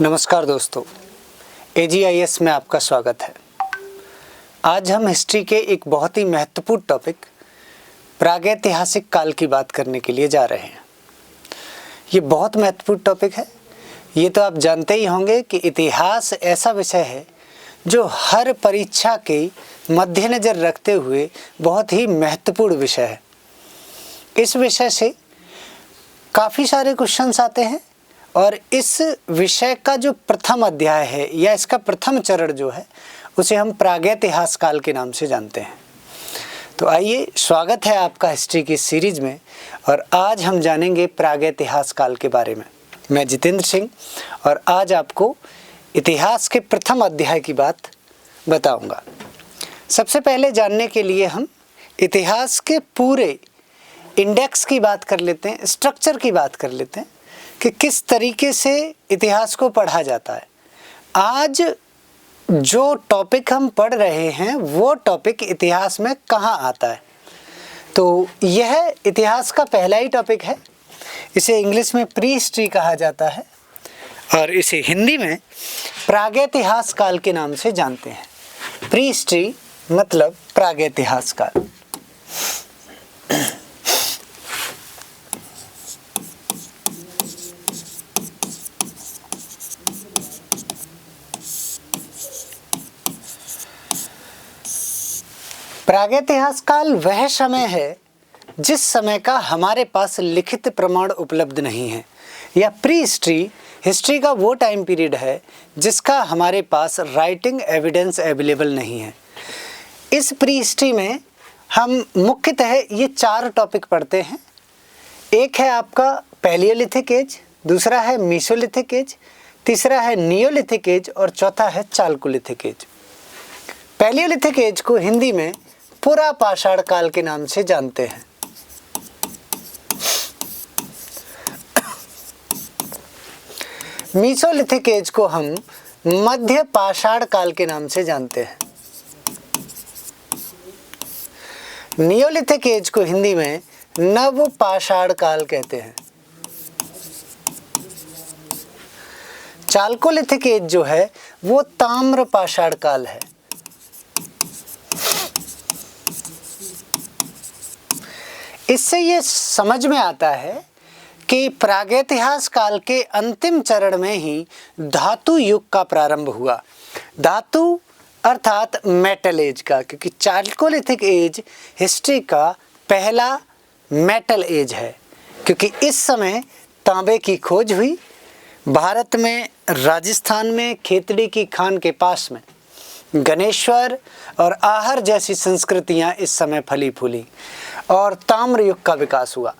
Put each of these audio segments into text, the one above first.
नमस्कार दोस्तों, AGIS में आपका स्वागत है। आज हम हिस्ट्री के एक बहुत ही महत्वपूर्ण टॉपिक प्रागैतिहासिक काल की बात करने के लिए जा रहे हैं। ये बहुत महत्वपूर्ण टॉपिक है। ये तो आप जानते ही होंगे कि इतिहास ऐसा विषय है जो हर परीक्षा के मद्देनज़र रखते हुए बहुत ही महत्वपूर्ण विषय है। इस विषय से काफ़ी सारे क्वेश्चंस आते हैं और इस विषय का जो प्रथम अध्याय है या इसका प्रथम चरण जो है उसे हम प्रागैतिहास काल के नाम से जानते हैं। तो आइए, स्वागत है आपका हिस्ट्री की सीरीज में और आज हम जानेंगे प्रागैतिहास काल के बारे में। मैं जितेंद्र सिंह और आज आपको इतिहास के प्रथम अध्याय की बात बताऊंगा। सबसे पहले जानने के लिए हम इतिहास के पूरे इंडेक्स की बात कर लेते हैं, स्ट्रक्चर की बात कर लेते हैं कि किस तरीके से इतिहास को पढ़ा जाता है। आज जो टॉपिक हम पढ़ रहे हैं वो टॉपिक इतिहास में कहाँ आता है, तो यह इतिहास का पहला ही टॉपिक है। इसे इंग्लिश में प्री हिस्ट्री कहा जाता है और इसे हिंदी में प्रागैतिहास काल के नाम से जानते हैं। प्री हिस्ट्री मतलब प्रागैतिहास काल। प्रागैतिहास काल वह समय है जिस समय का हमारे पास लिखित प्रमाण उपलब्ध नहीं है, या प्री हिस्ट्री का वो टाइम पीरियड है जिसका हमारे पास राइटिंग एविडेंस अवेलेबल नहीं है। इस प्री हिस्ट्री में हम मुख्यतः ये चार टॉपिक पढ़ते हैं। एक है आपका पैलियोलिथिक एज, दूसरा है मीसोलिथिक एज, तीसरा है नियोलिथिक एज और चौथा है चालकोलिथिक एज। पैलियोलिथिक एज को हिंदी में पुरा पाषाण काल के नाम से जानते हैं। मीसोलिथिक एज को हम मध्य पाषाण काल के नाम से जानते हैं। नियोलिथिक एज को हिंदी में नव पाषाण काल कहते हैं। चालकोलिथिक एज जो है वो ताम्र पाषाण काल है। इससे ये समझ में आता है कि प्रागैतिहास काल के अंतिम चरण में ही धातु युग का प्रारंभ हुआ। धातु अर्थात मेटल एज का, क्योंकि चालकोलिथिक एज हिस्ट्री का पहला मेटल एज है, क्योंकि इस समय तांबे की खोज हुई। भारत में राजस्थान में खेतड़ी की खान के पास में गणेश्वर और आहर जैसी संस्कृतियां इस समय फली फूली और ताम्र युग का विकास हुआ।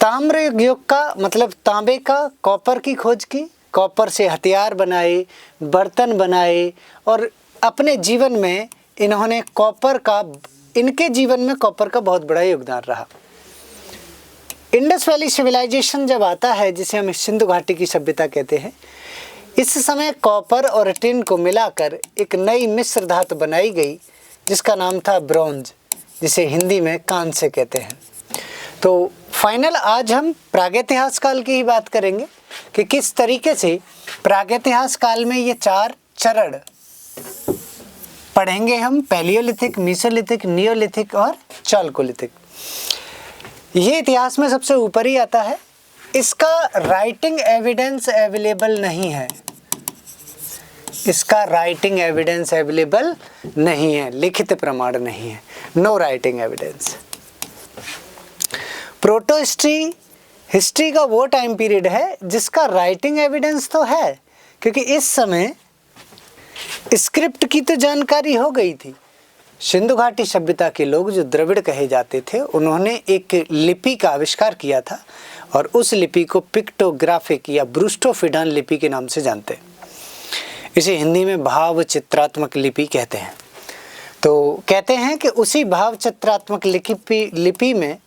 ताम्र युग का मतलब तांबे का, कॉपर की खोज की, कॉपर से हथियार बनाए, बर्तन बनाए और अपने जीवन में इन्होंने इनके जीवन में कॉपर का बहुत बड़ा योगदान रहा। इंडस वैली सिविलाइजेशन जब आता है, जिसे हम सिंधु घाटी की सभ्यता कहते हैं, इस समय कॉपर और टिन को मिलाकर एक नई मिश्र धातु बनाई गई जिसका नाम था ब्रॉन्ज, जिसे हिंदी में कांस्य कहते हैं। तो फाइनल आज हम प्रागैतिहास काल की ही बात करेंगे कि किस तरीके से प्रागैतिहास काल में ये चार चरण पढ़ेंगे हम, पैलियोलिथिक, मीसोलिथिक, नियोलिथिक और चालकोलिथिक। ये इतिहास में सबसे ऊपर ही आता है। इसका राइटिंग एविडेंस अवेलेबल नहीं है। इसका राइटिंग एविडेंस अवेलेबल नहीं है, लिखित प्रमाण नहीं है, no writing evidence. Proto history का वो टाइम पीरियड है जिसका राइटिंग एविडेंस तो है, क्योंकि इस समय स्क्रिप्ट की तो जानकारी हो गई थी। सिंधु घाटी सभ्यता के लोग जो द्रविड़ कहे जाते थे, उन्होंने एक लिपि का आविष्कार किया था और उस लिपि को पिक्टोग्राफिक या ब्रूस्टोफिडान लिपि के नाम से जानते हैं। इसे हिंदी में भाव चित्रात्मक लिपि कहते हैं। तो कहते हैं कि उसी भाव चित्रात्मक लिपि में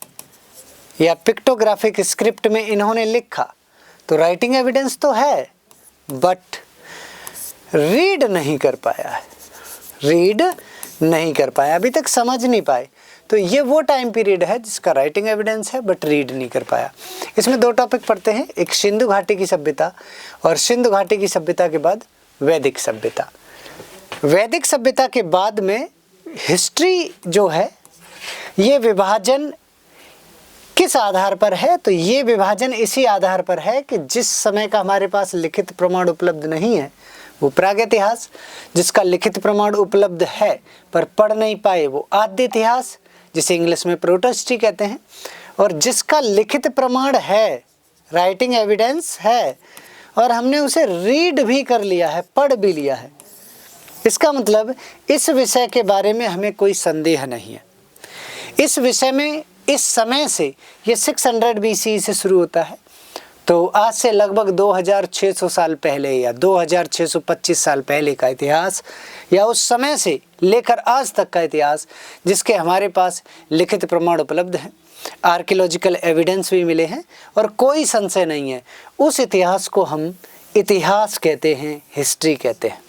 या पिक्टोग्राफिक स्क्रिप्ट में इन्होंने लिखा। तो राइटिंग एविडेंस तो है, बट रीड नहीं कर पाया है, अभी तक समझ नहीं पाए। तो ये वो टाइम पीरियड है जिसका राइटिंग एविडेंस है बट रीड नहीं कर पाया। इसमें दो टॉपिक पढ़ते हैं, एक सिंधु घाटी की सभ्यता और सिंधु घाटी की सभ्यता के बाद वैदिक सभ्यता। वैदिक सभ्यता के बाद में हिस्ट्री जो है ये विभाजन किस आधार पर है, तो ये विभाजन इसी आधार पर है कि जिस समय का हमारे पास लिखित प्रमाण उपलब्ध नहीं है वो प्रागैतिहास, जिसका लिखित प्रमाण उपलब्ध है पर पढ़ नहीं पाए वो आद्य इतिहास जिसे इंग्लिश में प्रोटोहिस्ट्री कहते हैं, और जिसका लिखित प्रमाण है, राइटिंग एविडेंस है और हमने उसे रीड भी कर लिया है, पढ़ भी लिया है, इसका मतलब इस विषय के बारे में हमें कोई संदेह नहीं है। इस विषय में इस समय से ये 600 BC से शुरू होता है, तो आज से लगभग 2600 साल पहले या 2625 साल पहले का इतिहास या उस समय से लेकर आज तक का इतिहास जिसके हमारे पास लिखित प्रमाण उपलब्ध हैं, आर्कियोलॉजिकल एविडेंस भी मिले हैं और कोई संशय नहीं है, उस इतिहास को हम इतिहास कहते हैं, हिस्ट्री कहते हैं।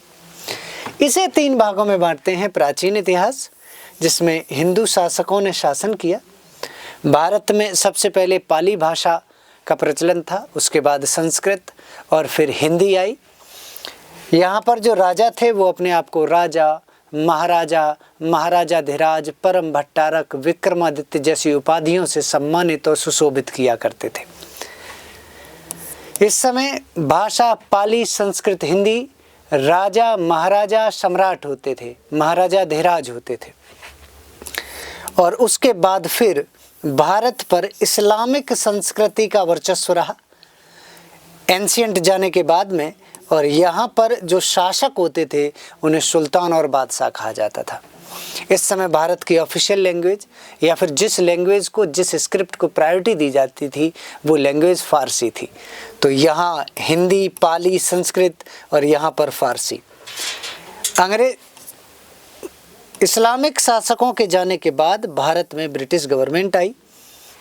इसे 3 भागों में बांटते हैं। प्राचीन इतिहास जिसमें हिंदू शासकों ने शासन किया, भारत में सबसे पहले पाली भाषा का प्रचलन था, उसके बाद संस्कृत और फिर हिंदी आई। यहाँ पर जो राजा थे वो अपने आप को राजा, महाराजा, महाराजाधिराज, परम भट्टारक, विक्रमादित्य जैसी उपाधियों से सम्मानित और सुशोभित किया करते थे। इस समय भाषा पाली, संस्कृत, हिंदी, राजा, महाराजा, सम्राट होते थे, महाराजाधिराज होते थे और उसके बाद फिर भारत पर इस्लामिक संस्कृति का वर्चस्व रहा एंशिएंट जाने के बाद में, और यहाँ पर जो शासक होते थे उन्हें सुल्तान और बादशाह कहा जाता था। इस समय भारत की ऑफिशियल लैंग्वेज या फिर जिस लैंग्वेज को, जिस स्क्रिप्ट को प्रायोरिटी दी जाती थी वो लैंग्वेज फारसी थी। तो यहाँ हिंदी, पाली, संस्कृत और यहाँ पर फारसी। इस्लामिक शासकों के जाने के बाद भारत में ब्रिटिश गवर्नमेंट आई,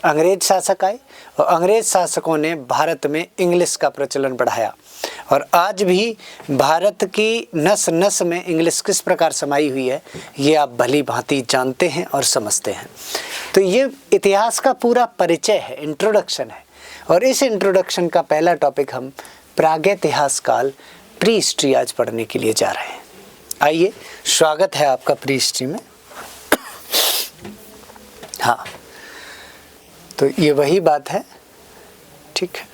अंग्रेज शासक आए और अंग्रेज शासकों ने भारत में इंग्लिश का प्रचलन बढ़ाया और आज भी भारत की नस नस में इंग्लिश किस प्रकार समाई हुई है ये आप भली भांति जानते हैं और समझते हैं। तो ये इतिहास का पूरा परिचय है, इंट्रोडक्शन है, और इस इंट्रोडक्शन का पहला टॉपिक हम प्रागैतिहास काल, प्री हिस्ट्री आज पढ़ने के लिए जा रहे हैं। आइए, स्वागत है आपका प्री हिस्ट्री में। हाँ, तो ये वही बात है, ठीक है।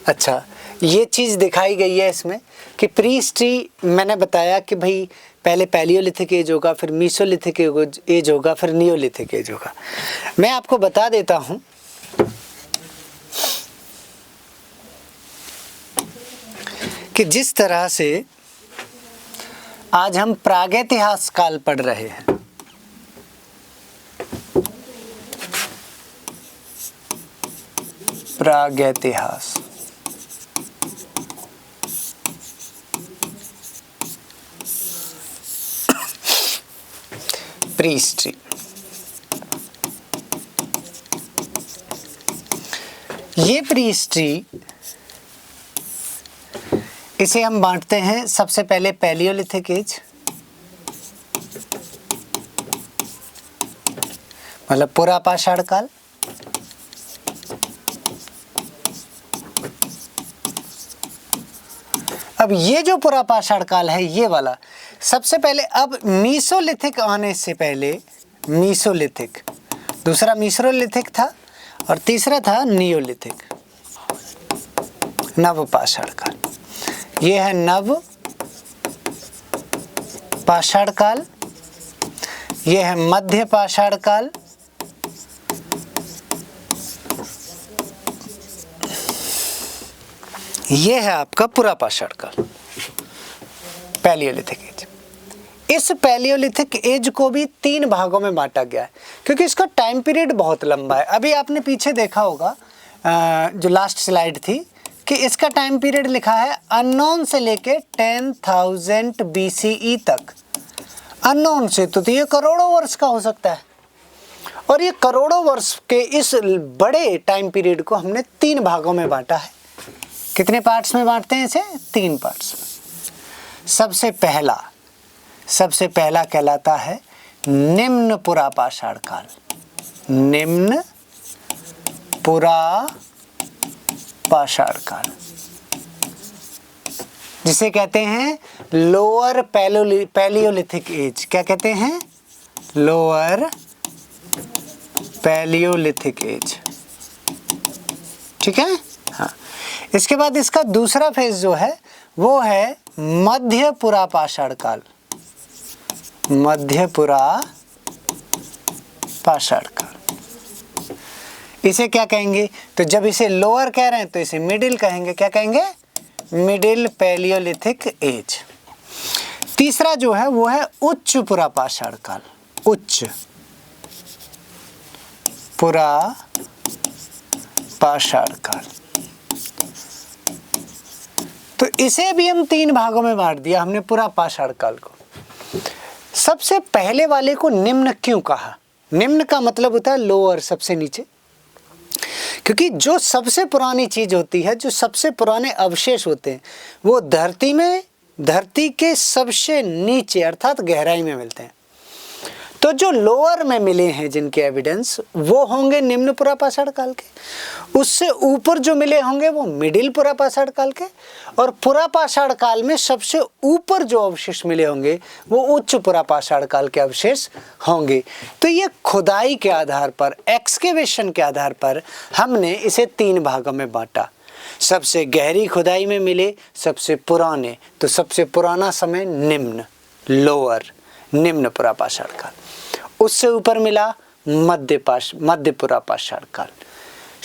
अच्छा, ये चीज़ दिखाई गई है इसमें कि प्री हिस्ट्री मैंने बताया कि भाई पहले पैलियोलिथिक एज होगा, फिर मीसोलिथिक एज होगा, फिर नियोलिथिक एज होगा। मैं आपको बता देता हूँ कि जिस तरह से आज हम प्रागैतिहास काल पढ़ रहे हैं, प्रागैतिहास, प्री हिस्ट्री, ये प्री हिस्ट्री इसे हम बांटते हैं सबसे पहले पैलियोलिथिक एज, मतलब पुरापाषाण काल, अब ये जो पुरापाषाण काल है ये वाला सबसे पहले, अब मीसोलिथिक आने से पहले मीसोलिथिक, दूसरा मीसोलिथिक था और तीसरा था नियोलिथिक, नवपाषाण काल। ये है नव पाषाण काल, ये है मध्य पाषाण काल, ये है आपका पुरापाषाण काल, पैलियोलिथिक एज। इस पैलियोलिथिक एज को भी 3 भागों में बांटा गया है क्योंकि इसका टाइम पीरियड बहुत लंबा है। अभी आपने पीछे देखा होगा जो लास्ट स्लाइड थी कि इसका टाइम पीरियड लिखा है अननोन से लेके 10,000 BCE तक। अननोन से तो ये करोड़ों वर्ष का हो सकता है, और ये करोड़ों वर्ष के इस बड़े टाइम पीरियड को हमने 3 भागों में बांटा है। कितने पार्ट्स में बांटते हैं इसे? 3 पार्ट्स में। सबसे पहला कहलाता है निम्न पुरापाषाण काल, निम्न पुरापाषाण काल, जिसे कहते हैं लोअर पैलियोलिथिक एज। क्या कहते हैं? Lower palaeolithic age. ठीक है। हाँ, इसके बाद इसका दूसरा फेज जो है वो है मध्य पुरापाषाण काल, मध्य पुरापाषाण काल। इसे क्या कहेंगे? तो जब इसे लोअर कह रहे हैं तो इसे मिडिल कहेंगे। क्या कहेंगे? Middle palaeolithic age. तीसरा जो है वो है उच्च पुरापाषाण काल, उच्च पुरापाषाण काल। तो इसे भी हम 3 भागों में बांट दिया हमने पुरापाषाण काल को। सबसे पहले वाले को निम्न क्यों कहा? निम्न का मतलब होता है लोअर, सबसे नीचे। क्योंकि जो सबसे पुरानी चीज होती है, जो सबसे पुराने अवशेष होते हैं, वो धरती में, धरती के सबसे नीचे अर्थात गहराई में मिलते हैं। तो जो लोअर में मिले हैं जिनके एविडेंस, वो होंगे निम्न पुरापाषाण काल के। उससे ऊपर जो मिले होंगे वो मिडिल पुरापाषाण काल के, और पुरापाषाण काल में सबसे ऊपर जो अवशेष मिले होंगे वो उच्च पुरापाषाण काल के अवशेष होंगे। तो ये खुदाई के आधार पर, एक्सकेवेशन के आधार पर हमने इसे 3 भागों में बांटा। सबसे गहरी खुदाई में मिले सबसे पुराने, तो सबसे पुराना समय निम्न, लोअर, निम्न पुरापाषाण काल। उससे ऊपर मिला मध्य पुरापाषाण काल,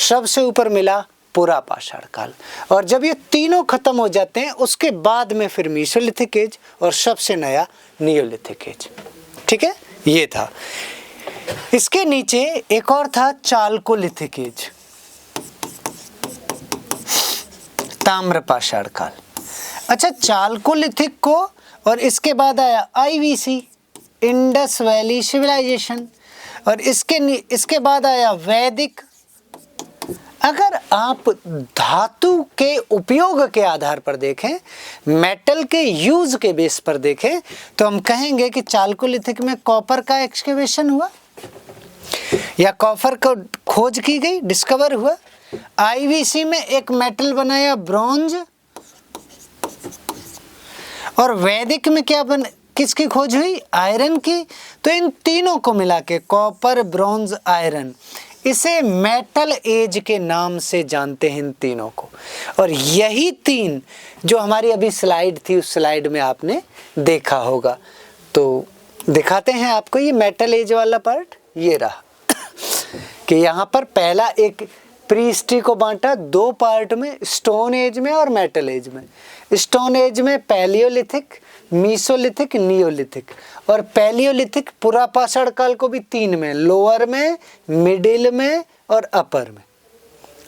सबसे ऊपर मिला पुरापाषाण काल। और जब ये तीनों खत्म हो जाते हैं उसके बाद में फिर मीसोलिथिक एज और सबसे नया नियोलिथिक एज। ठीक है, ये था। इसके नीचे एक और था चाल्कोलिथिक एज, ताम्रपाषाण काल। अच्छा, चाल्कोलिथिक को, और इसके बाद आया IVC, इंडस वैली सिविलाइजेशन, और इसके बाद आया वैदिक। अगर आप धातु के उपयोग के आधार पर देखें, मेटल के यूज के बेस पर देखें, तो हम कहेंगे कि चाल्कोलिथिक में कॉपर का एक्सकेवेशन हुआ या कॉपर को खोज की गई, डिस्कवर हुआ। IVC में एक मेटल बनाया ब्रॉन्ज, और वैदिक में क्या किसकी खोज हुई? आयरन की। तो इन तीनों को मिला के, कॉपर, ब्रॉन्ज, आयरन, इसे मेटल एज के नाम से जानते हैं इन तीनों को। और यही 3 जो हमारी अभी स्लाइड थी, उस स्लाइड में आपने देखा होगा। तो दिखाते हैं आपको ये मेटल एज वाला पार्ट, ये रहा कि यहाँ पर पहला एक प्री हिस्ट्री को बांटा 2 पार्ट में, स्टोन एज में और मेटल एज में। स्टोन एज में पैलियोलिथिक, मीसोलिथिक, नियोलिथिक, और पैलियोलिथिक पुरापाषाण काल को भी 3 में, लोअर में, मिडिल में और अपर में।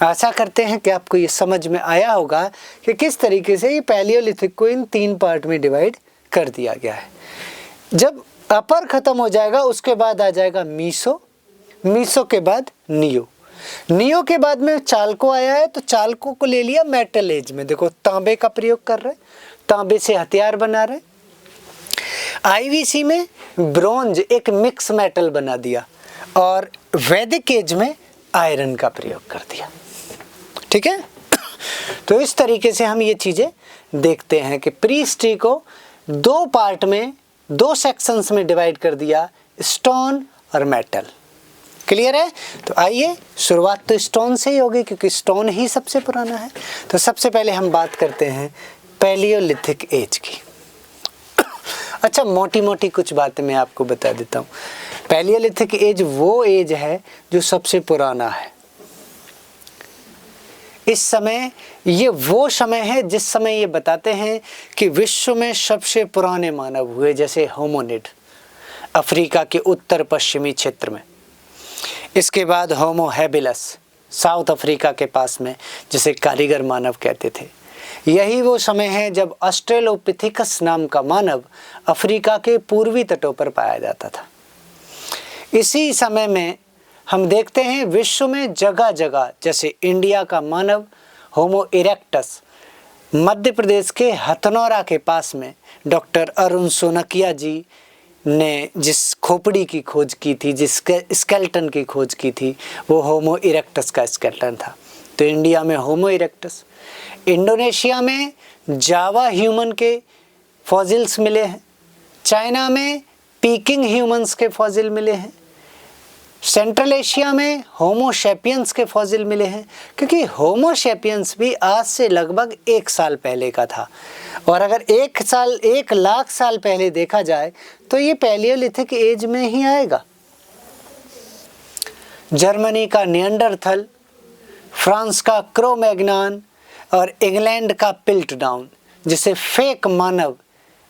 आशा करते हैं कि आपको ये समझ में आया होगा कि किस तरीके से ये पैलियोलिथिक को इन 3 पार्ट में डिवाइड कर दिया गया है। जब अपर खत्म हो जाएगा उसके बाद आ जाएगा मीसो, मीसो के बाद नियो, नियो के बाद में चाल्को आया है, तो चाल्को को ले लिया मेटल एज में। देखो तांबे का प्रयोग कर रहे हैं, तांबे से हथियार बना रहे। IVC में ब्रोंज एक मिक्स मेटल बना दिया, और वैदिक एज में आयरन का प्रयोग कर दिया। ठीक है, तो इस तरीके से हम ये चीजें देखते हैं कि प्री हिस्ट्री को 2 पार्ट में, 2 सेक्शंस में डिवाइड कर दिया, स्टोन और मेटल। क्लियर है? तो आइए, शुरुआत तो स्टोन से ही होगी क्योंकि स्टोन ही सबसे पुराना है। तो सबसे पहले हम बात करते हैं पैलियोलिथिक एज की। अच्छा, मोटी मोटी कुछ बातें मैं आपको बता देता हूँ। पैलियोलिथिक एज वो एज है जो सबसे पुराना है। इस समय, ये वो समय है जिस समय ये बताते हैं कि विश्व में सबसे पुराने मानव हुए, जैसे होमोनिड अफ्रीका के उत्तर पश्चिमी क्षेत्र में। इसके बाद होमो हैबिलस साउथ अफ्रीका के पास में, जिसे कारीगर मानव कहते थे। यही वो समय है जब ऑस्ट्रेलोपिथिकस नाम का मानव अफ्रीका के पूर्वी तटों पर पाया जाता था। इसी समय में हम देखते हैं विश्व में जगह जगह, जैसे इंडिया का मानव होमो इरेक्टस मध्य प्रदेश के हथनौरा के पास में डॉक्टर अरुण सोनकिया जी ने जिस खोपड़ी की खोज की थी, जिस स्केलेटन की खोज की थी, वो होमो इरेक्टस का स्केलेटन था। तो इंडिया में होमो इरेक्टस, इंडोनेशिया में जावा ह्यूमन के फॉसिल्स मिले हैं, चाइना में पीकिंग ह्यूमंस के फॉसिल मिले हैं, सेंट्रल एशिया में होमो सैपियंस के फॉसिल मिले हैं, क्योंकि होमो सैपियंस भी आज से लगभग 1 साल पहले का था। और अगर 1 लाख साल पहले देखा जाए तो ये पैलियोलिथिक एज में ही आएगा। जर्मनी का निएंडरथल, फ्रांस का क्रो-मैग्नन और इंग्लैंड का पिल्टडाउन, जिसे फेक मानव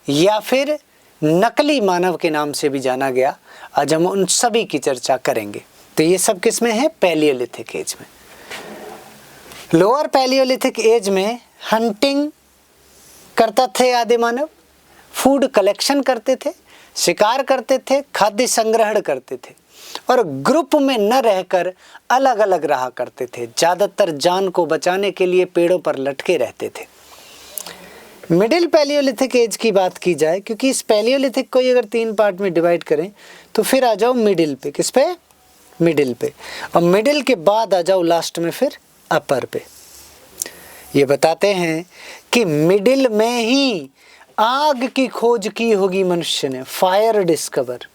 या फिर नकली मानव के नाम से भी जाना गया, आज हम उन सभी की चर्चा करेंगे। तो ये सब किस में है? पैलियोलिथिक एज में। लोअर पैलियोलिथिक एज में हंटिंग करता थे आदि मानव, फूड कलेक्शन करते थे, शिकार करते थे, खाद्य संग्रहण करते थे और ग्रुप में न रहकर अलग अलग रहा करते थे। ज़्यादातर जान को बचाने के लिए पेड़ों पर लटके रहते थे। मिडिल पैलियोलिथिक एज की बात की जाए, क्योंकि इस पैलियोलिथिक को अगर 3 पार्ट में डिवाइड करें तो फिर आ जाओ मिडिल पे। किस पे? मिडिल पे। और मिडिल के बाद आ जाओ लास्ट में फिर अपर पे। ये बताते हैं कि मिडिल में ही आग की खोज की होगी मनुष्य ने, फायर डिस्कवर।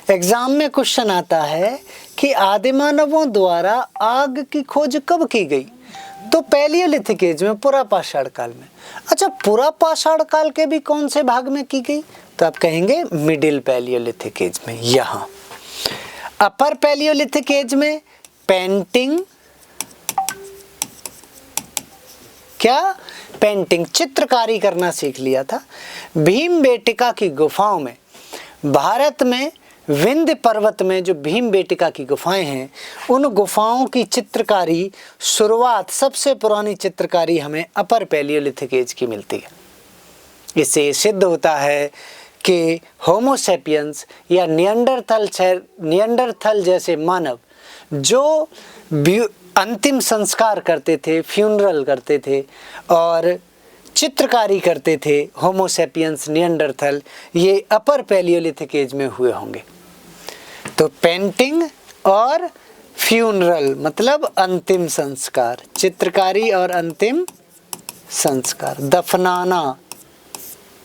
एग्जाम में क्वेश्चन आता है कि आदिमानवों द्वारा आग की खोज कब की गई? तो पैलियोलिथिक एज में, पुरा पाषाण काल में। अच्छा, पुरा पाषाण काल के भी कौन से भाग में की गई? तो आप कहेंगे मिडिल पैलियोलिथिक एज में। यहाँ अपर पैलियोलिथिक एज में पेंटिंग, क्या? पेंटिंग, चित्रकारी करना सीख लिया था। भीमबेटका की गुफाओं में, भारत में विंध्य पर्वत में जो भीमबेटका की गुफाएं हैं, उन गुफाओं की चित्रकारी शुरुआत, सबसे पुरानी चित्रकारी हमें अपर पैलियोलिथिक एज की मिलती है। इससे ये सिद्ध होता है कि होमो सैपियंस या निएंडरथल जैसे मानव जो अंतिम संस्कार करते थे, फ्यूनरल करते थे और चित्रकारी करते थे, होमो सैपियंस, निएंडरथल, ये अपर पैलियोलिथिक एज में हुए होंगे। तो पेंटिंग और फ्यूनरल मतलब अंतिम संस्कार, चित्रकारी और अंतिम संस्कार, दफनाना,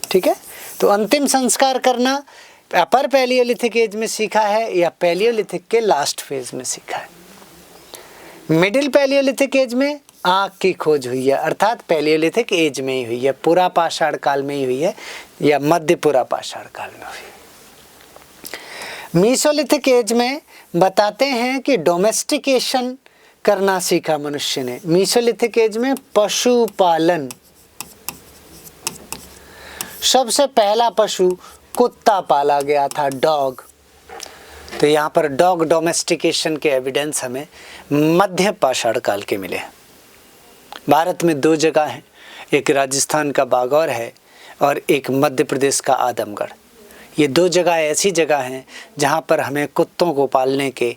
ठीक है। तो अंतिम संस्कार करना अपर पैलियोलिथिक एज में सीखा है या पैलियोलिथिक के लास्ट फेज में सीखा है। मिडिल पैलियोलिथिक एज में आग की खोज हुई है, अर्थात पैलियोलिथिक एज में ही हुई है, पुरा पाषाण काल में ही हुई है या मध्य पुरा पाषाण काल में हुई है। मीसोलिथिक एज में बताते हैं कि डोमेस्टिकेशन करना सीखा मनुष्य ने। मीसोलिथिक एज में पशुपालन, सबसे पहला पशु कुत्ता पाला गया था, डॉग। तो यहाँ पर डॉग डोमेस्टिकेशन के एविडेंस हमें मध्य पाषाण काल के मिले हैं। भारत में 2 जगह हैं, एक राजस्थान का बागौर है और एक मध्य प्रदेश का आदमगढ़। ये 2 जगह ऐसी जगह हैं जहाँ पर हमें कुत्तों को पालने के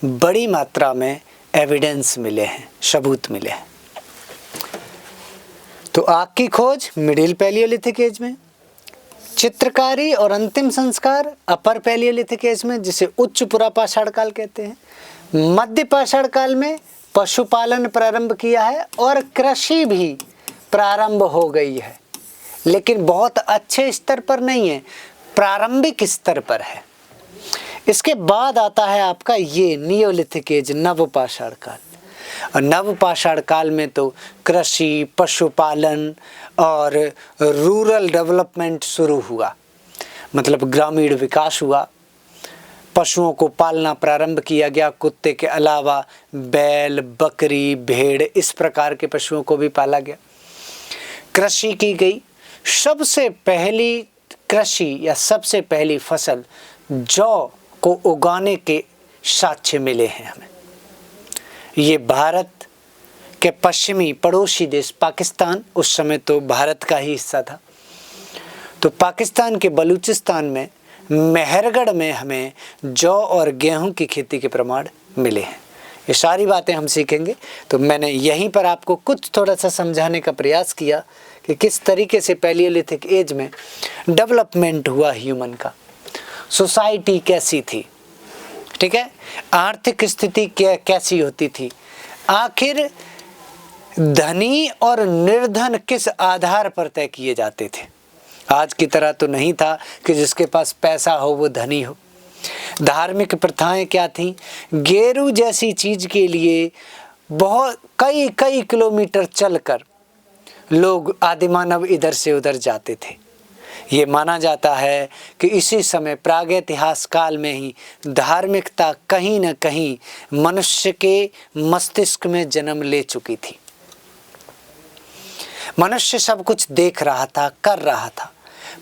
बड़ी मात्रा में एविडेंस मिले हैं, सबूत मिले हैं। तो आग की खोज मिडिल पैलियोलिथिक एज में, चित्रकारी और अंतिम संस्कार अपर पैलियोलिथिक एज में, जिसे उच्च पुरा पाषाण काल कहते हैं। मध्य पाषाण काल में पशुपालन प्रारंभ किया है और कृषि भी प्रारंभ हो गई है, लेकिन बहुत अच्छे स्तर पर नहीं है, प्रारंभिक स्तर पर है। इसके बाद आता है आपका ये नियोलिथिक एज, नव पाषाण काल। और नव पाषाण काल में तो कृषि, पशुपालन और रूरल डेवलपमेंट शुरू हुआ, मतलब ग्रामीण विकास हुआ। पशुओं को पालना प्रारंभ किया गया, कुत्ते के अलावा बैल, बकरी, भेड़, इस प्रकार के पशुओं को भी पाला गया। कृषि की गई। सबसे पहली कृषि या सबसे पहली फसल जौ को उगाने के साक्ष्य मिले हैं हमें। ये भारत के पश्चिमी पड़ोसी देश पाकिस्तान, उस समय तो भारत का ही हिस्सा था, तो पाकिस्तान के बलूचिस्तान में मेहरगढ़ में हमें जौ और गेहूं की खेती के प्रमाण मिले हैं। ये सारी बातें हम सीखेंगे। तो मैंने यहीं पर आपको कुछ थोड़ा सा समझाने का प्रयास किया कि किस तरीके से पैलियोलिथिक एज में डेवलपमेंट हुआ ह्यूमन का, सोसाइटी कैसी थी, ठीक है, आर्थिक स्थिति कैसी होती थी, आखिर धनी और निर्धन किस आधार पर तय किए जाते थे। आज की तरह तो नहीं था कि जिसके पास पैसा हो वो धनी हो। धार्मिक प्रथाएं क्या थीं? गेरू जैसी चीज के लिए बहुत कई किलोमीटर चलकर लोग आदिमानव इधर से उधर जाते थे। ये माना जाता है कि इसी समय प्रागैतिहास काल में ही धार्मिकता कहीं न कहीं मनुष्य के मस्तिष्क में जन्म ले चुकी थी। मनुष्य सब कुछ देख रहा था, कर रहा था,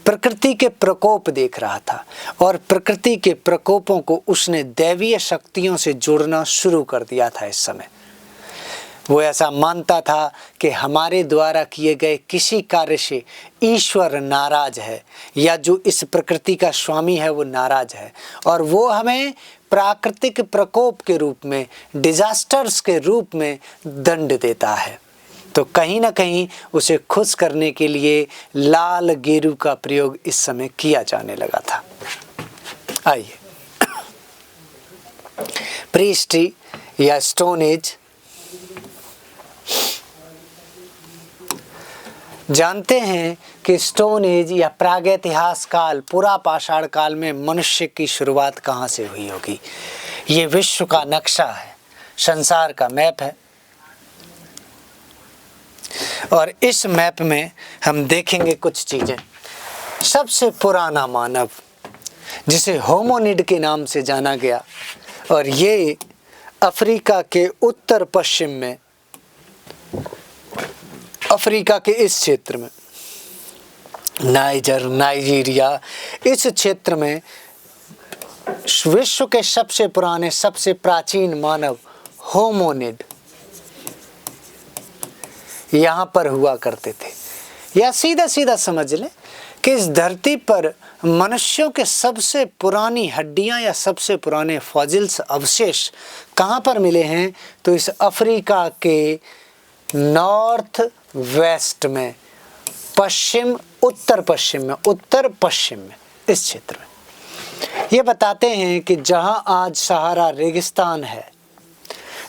प्रकृति के प्रकोप देख रहा था और प्रकृति के प्रकोपों को उसने दैवीय शक्तियों से जोड़ना शुरू कर दिया था। इस समय वो ऐसा मानता था कि हमारे द्वारा किए गए किसी कार्य से ईश्वर नाराज है या जो इस प्रकृति का स्वामी है वो नाराज है और वो हमें प्राकृतिक प्रकोप के रूप में, डिजास्टर्स के रूप में दंड देता है। तो कहीं ना कहीं उसे खुश करने के लिए लाल गेरू का प्रयोग इस समय किया जाने लगा था। आइए, प्री हिस्ट्री या स्टोन एज। जानते हैं कि स्टोन एज या प्रागैतिहास काल, पुरा पाषाण काल में मनुष्य की शुरुआत कहाँ से हुई होगी। ये विश्व का नक्शा है, संसार का मैप है और इस मैप में हम देखेंगे कुछ चीजें। सबसे पुराना मानव जिसे होमोनिड के नाम से जाना गया और ये अफ्रीका के उत्तर पश्चिम में, अफ्रीका के इस क्षेत्र में, नाइजीरिया, इस क्षेत्र में विश्व के सबसे पुराने, सबसे प्राचीन मानव होमोनिड यहाँ पर हुआ करते थे। या सीधा सीधा समझ लें कि इस धरती पर मनुष्यों के सबसे पुरानी हड्डियां या सबसे पुराने फॉसिल्स, अवशेष कहाँ पर मिले हैं? तो इस अफ्रीका के नॉर्थ वेस्ट में, पश्चिम उत्तर पश्चिम में, इस क्षेत्र में। ये बताते हैं कि जहाँ आज सहारा रेगिस्तान है,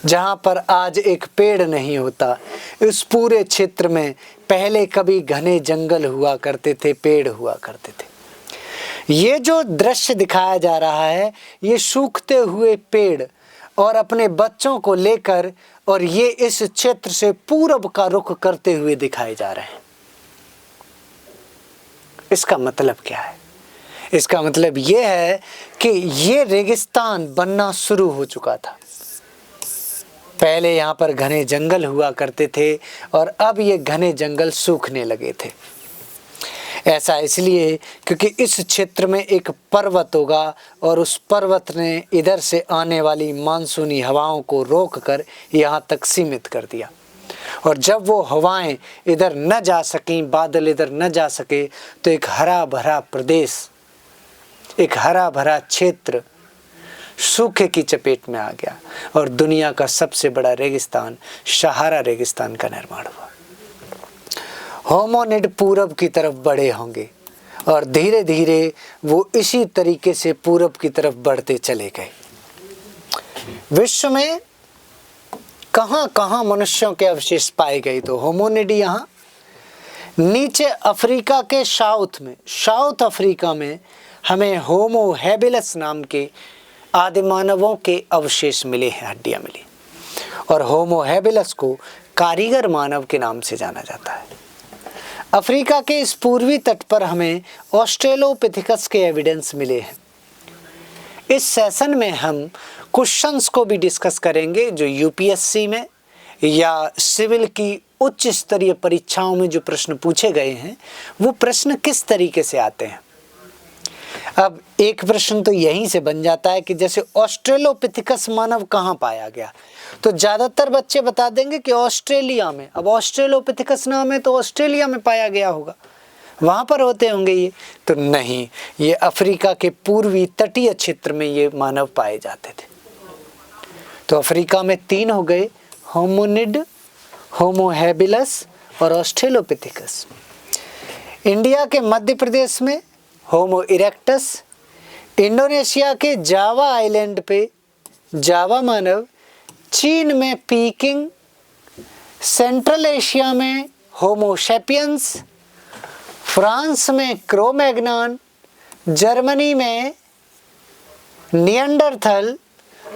जहाँ पर आज एक पेड़ नहीं होता, इस पूरे क्षेत्र में पहले कभी घने जंगल हुआ करते थे, पेड़ हुआ करते थे। ये जो दृश्य दिखाया जा रहा है, ये सूखते हुए पेड़ और अपने बच्चों को लेकर, और ये इस क्षेत्र से पूरब का रुख करते हुए दिखाए जा रहे हैं। इसका मतलब क्या है? इसका मतलब ये है कि ये रेगिस्तान बनना शुरू हो चुका था। पहले यहाँ पर घने जंगल हुआ करते थे और अब ये घने जंगल सूखने लगे थे। ऐसा इसलिए क्योंकि इस क्षेत्र में एक पर्वत होगा और उस पर्वत ने इधर से आने वाली मानसूनी हवाओं को रोककर यहाँ तक सीमित कर दिया। और जब वो हवाएं इधर न जा सकें, बादल इधर न जा सके, तो एक हरा भरा प्रदेश, एक हरा भरा क्षेत्र सूखे की चपेट में आ गया और दुनिया का सबसे बड़ा रेगिस्तान, सहारा रेगिस्तान का निर्माण हुआ। होमोनिड पूरब की तरफ बढ़े होंगे और धीरे धीरे वो इसी तरीके से पूरब की तरफ बढ़ते चले गए। विश्व में कहाँ कहाँ मनुष्यों के अवशेष पाए गए? तो होमोनिड यहाँ नीचे अफ्रीका के साउथ में, साउथ अफ्रीका में हमें होमो हैबिलस नाम के आदिमानवों के अवशेष मिले हैं, हड्डियां मिली। और होमो हैबिलस को कारीगर मानव के नाम से जाना जाता है। अफ्रीका के इस पूर्वी तट पर हमें ऑस्ट्रेलोपिथेकस के एविडेंस मिले हैं। इस सेशन में हम क्वेश्चंस को भी डिस्कस करेंगे जो यूपीएससी में या सिविल की उच्च स्तरीय परीक्षाओं में जो प्रश्न पूछे गए हैं, वो प्रश्न किस तरीके से आते हैं। अब एक प्रश्न तो यहीं से बन जाता है कि जैसे ऑस्ट्रेलोपिथेकस मानव कहाँ पाया गया, तो ज़्यादातर बच्चे बता देंगे कि ऑस्ट्रेलिया में। अब ऑस्ट्रेलोपिथेकस नाम है तो ऑस्ट्रेलिया में पाया गया होगा, वहाँ पर होते होंगे ये। तो नहीं, ये अफ्रीका के पूर्वी तटीय क्षेत्र में ये मानव पाए जाते थे। तो अफ्रीका में 3 हो गए, होमोनिड, होमो हैबिलस और ऑस्ट्रेलोपिथिकस। इंडिया के मध्य प्रदेश में होमो इरेक्टस, इंडोनेशिया के जावा आइलैंड पे जावा मानव, चीन में पीकिंग, सेंट्रल एशिया में होमो सैपियंस, फ्रांस में क्रो-मैग्नन, जर्मनी में निएंडरथल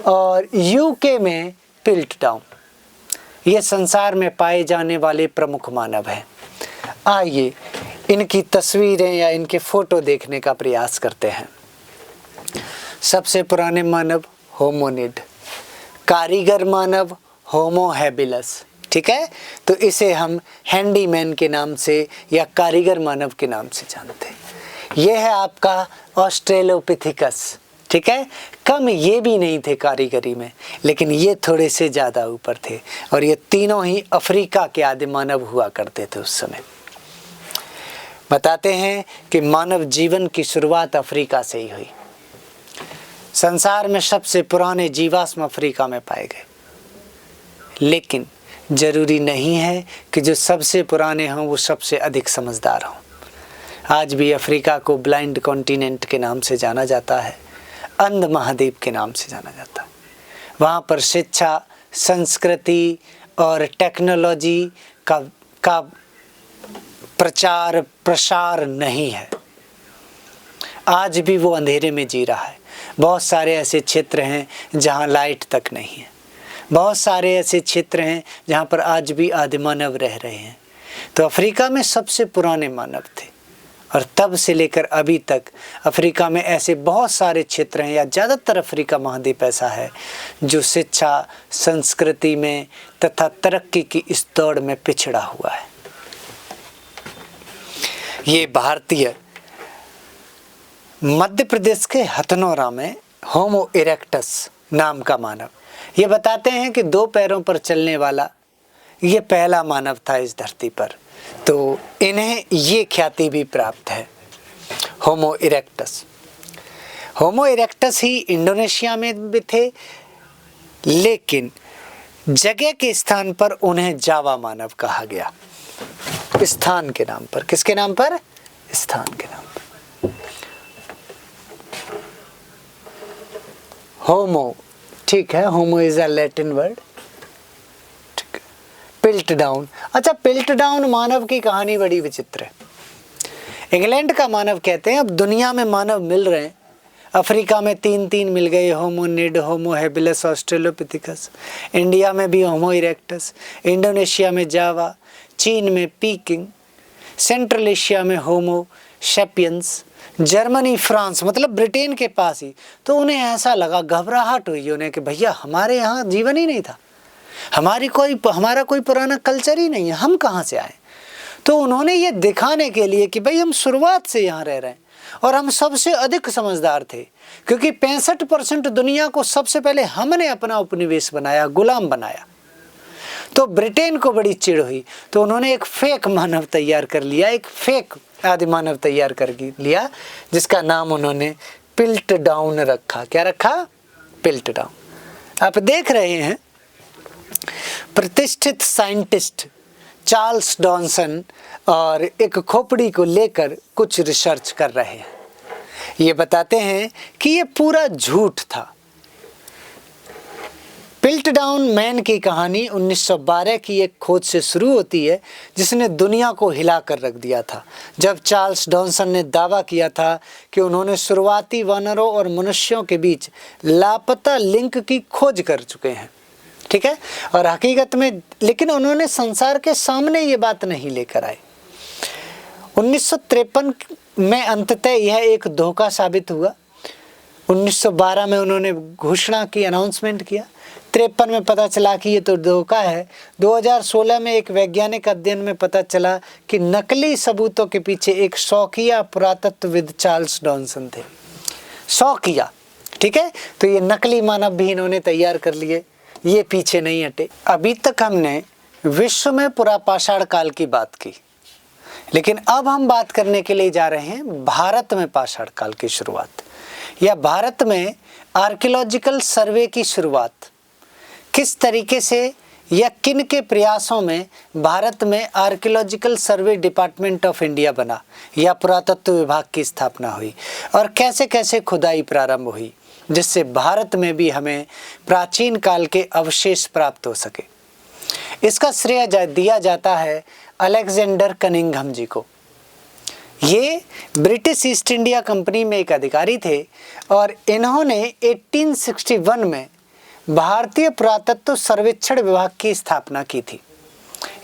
और यूके में पिल्टडाउन। ये संसार में पाए जाने वाले प्रमुख मानव हैं। आइए इनकी तस्वीरें या इनके फोटो देखने का प्रयास करते हैं। सबसे पुराने मानव होमोनिड, कारीगर मानव होमो हैबिलस, ठीक है, तो इसे हम हैंडीमैन के नाम से या कारीगर मानव के नाम से जानते हैं। यह है आपका ऑस्ट्रेलोपिथिकस, ठीक है, कम ये भी नहीं थे कारीगरी में, लेकिन ये थोड़े से ज़्यादा ऊपर थे और ये तीनों ही अफ्रीका के आदि मानव हुआ करते थे उस समय। बताते हैं कि मानव जीवन की शुरुआत अफ्रीका से ही हुई। संसार में सबसे पुराने जीवाश्म अफ्रीका में पाए गए, लेकिन जरूरी नहीं है कि जो सबसे पुराने हों वो सबसे अधिक समझदार हों। आज भी अफ्रीका को ब्लाइंड कॉन्टिनेंट के नाम से जाना जाता है, अंध महाद्वीप के नाम से जाना जाता है। वहाँ पर शिक्षा, संस्कृति और टेक्नोलॉजी का प्रचार प्रसार नहीं है। आज भी वो अंधेरे में जी रहा है। बहुत सारे ऐसे क्षेत्र हैं जहाँ लाइट तक नहीं है। बहुत सारे ऐसे क्षेत्र हैं जहाँ पर आज भी आदि मानव रह रहे हैं। तो अफ्रीका में सबसे पुराने मानव थे और तब से लेकर अभी तक अफ्रीका में ऐसे बहुत सारे क्षेत्र हैं या ज़्यादातर अफ्रीका महाद्वीप ऐसा है जो शिक्षा, संस्कृति में तथा तरक्की की इस दौड़ में पिछड़ा हुआ है। ये भारतीय मध्य प्रदेश के हथनोरा में होमो इरेक्टस नाम का मानव, ये बताते हैं कि 2 पैरों पर चलने वाला ये पहला मानव था इस धरती पर। तो इन्हें ये ख्याति भी प्राप्त है, होमो इरेक्टस। होमो इरेक्टस ही इंडोनेशिया में भी थे, लेकिन जगह के स्थान पर उन्हें जावा मानव कहा गया। स्थान के नाम पर, किसके नाम पर? स्थान के नाम पर। होमो, ठीक है, होमो इज अ लैटिन वर्ड, ठीक है। पिल्टडाउन, अच्छा, पिल्टडाउन मानव की कहानी बड़ी विचित्र है। इंग्लैंड का मानव कहते हैं अब दुनिया में मानव मिल रहे हैं। अफ्रीका में 3 मिल गए, होमोनिड, होमो हैबिलस, ऑस्ट्रेलोपिथिकस। इंडिया में भी होमो इरेक्टस, इंडोनेशिया में जावा, चीन में पीकिंग, सेंट्रल एशिया में होमो सैपियंस, जर्मनी, फ्रांस मतलब ब्रिटेन के पास ही। तो उन्हें ऐसा लगा, घबराहट हुई उन्हें कि भैया हमारे यहाँ जीवन ही नहीं था, हमारा कोई पुराना कल्चर ही नहीं है, हम कहाँ से आए। तो उन्होंने ये दिखाने के लिए कि भाई हम शुरुआत से यहाँ रह रहे हैं और हम सबसे अधिक समझदार थे, क्योंकि 65% दुनिया को सबसे पहले हमने अपना उपनिवेश बनाया, गुलाम बनाया। तो ब्रिटेन को बड़ी चिढ़ हुई, तो उन्होंने एक फेक मानव तैयार कर लिया, एक फेक आदि मानव तैयार कर लिया, जिसका नाम उन्होंने पिल्टडाउन रखा। क्या रखा? पिल्टडाउन। आप देख रहे हैं प्रतिष्ठित साइंटिस्ट चार्ल्स डॉनसन और एक खोपड़ी को लेकर कुछ रिसर्च कर रहे हैं। ये बताते हैं कि ये पूरा झूठ था। पिल्टडाउन मैन की कहानी 1912 की एक खोज से शुरू होती है, जिसने दुनिया को हिला कर रख दिया था। जब चार्ल्स डॉनसन ने दावा किया था कि उन्होंने शुरुआती वानरों और मनुष्यों के बीच लापता लिंक की खोज कर चुके हैं, ठीक है, और हकीकत में लेकिन उन्होंने संसार के सामने ये बात नहीं लेकर आए। 1953 में अंततः यह एक धोखा साबित हुआ। 1912 में उन्होंने घोषणा की, अनाउंसमेंट किया। 53 में पता चला कि ये तो धोखा है। 2016 में एक वैज्ञानिक अध्ययन में पता चला कि नकली सबूतों के पीछे एक शौकिया पुरातत्वविद चार्ल्स डॉनसन थे। शौकिया, ठीक है, तो ये नकली मानव भी इन्होंने तैयार कर लिए, ये पीछे नहीं हटे। अभी तक हमने विश्व में पुरापाषाण काल की बात की, लेकिन अब हम बात करने के लिए जा रहे हैं भारत में पाषाण काल की शुरुआत, या भारत में आर्कियोलॉजिकल सर्वे की शुरुआत। किस तरीके से या किन के प्रयासों में भारत में archaeological survey department of India बना या पुरातत्व विभाग की स्थापना हुई, और कैसे कैसे खुदाई प्रारंभ हुई जिससे भारत में भी हमें प्राचीन काल के अवशेष प्राप्त हो सके। इसका श्रेय दिया जाता है अलेक्जेंडर कनिंघम जी को। ये ब्रिटिश ईस्ट इंडिया कंपनी में एक अधिकारी थे और इन्होंने 1861 में भारतीय पुरातत्व सर्वेक्षण विभाग की स्थापना की थी।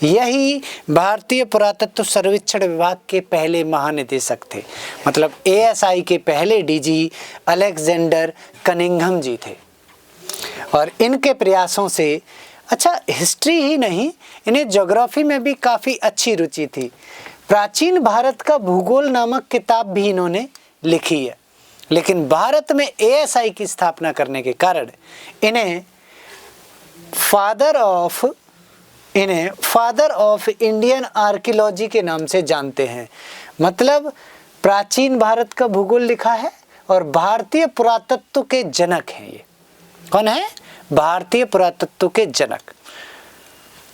यही भारतीय पुरातत्व सर्वेक्षण विभाग के पहले महानिदेशक थे, मतलब ASI के पहले DG अलेक्जेंडर कनिंघम जी थे। और इनके प्रयासों से अच्छा हिस्ट्री ही नहीं, इन्हें ज्योग्राफी में भी काफ़ी अच्छी रुचि थी। प्राचीन भारत का भूगोल नामक किताब भी इन्होंने लिखी है, लेकिन भारत में ASI की स्थापना करने के कारण इन्हें फादर ऑफ इंडियन आर्कियोलॉजी के नाम से जानते हैं। मतलब प्राचीन भारत का भूगोल लिखा है और भारतीय पुरातत्व के जनक हैं। ये कौन है? भारतीय पुरातत्व के जनक।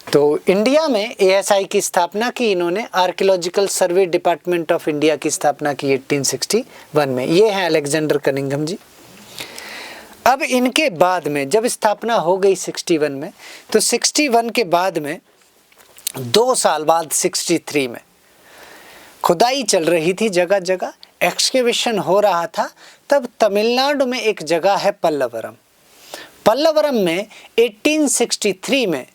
तो इंडिया में ASI की स्थापना की इन्होंने, archaeological survey department of India की स्थापना की 1861 में। ये हैं अलेक्जेंडर कनिंघम जी। अब इनके बाद में जब स्थापना हो गई 61 में, तो 61 के बाद में 2 साल बाद 63 में खुदाई चल रही थी, जगह जगह एक्सकेवेशन हो रहा था। तब तमिलनाडु में एक जगह है पल्लवरम। पल्लवरम में 1863 में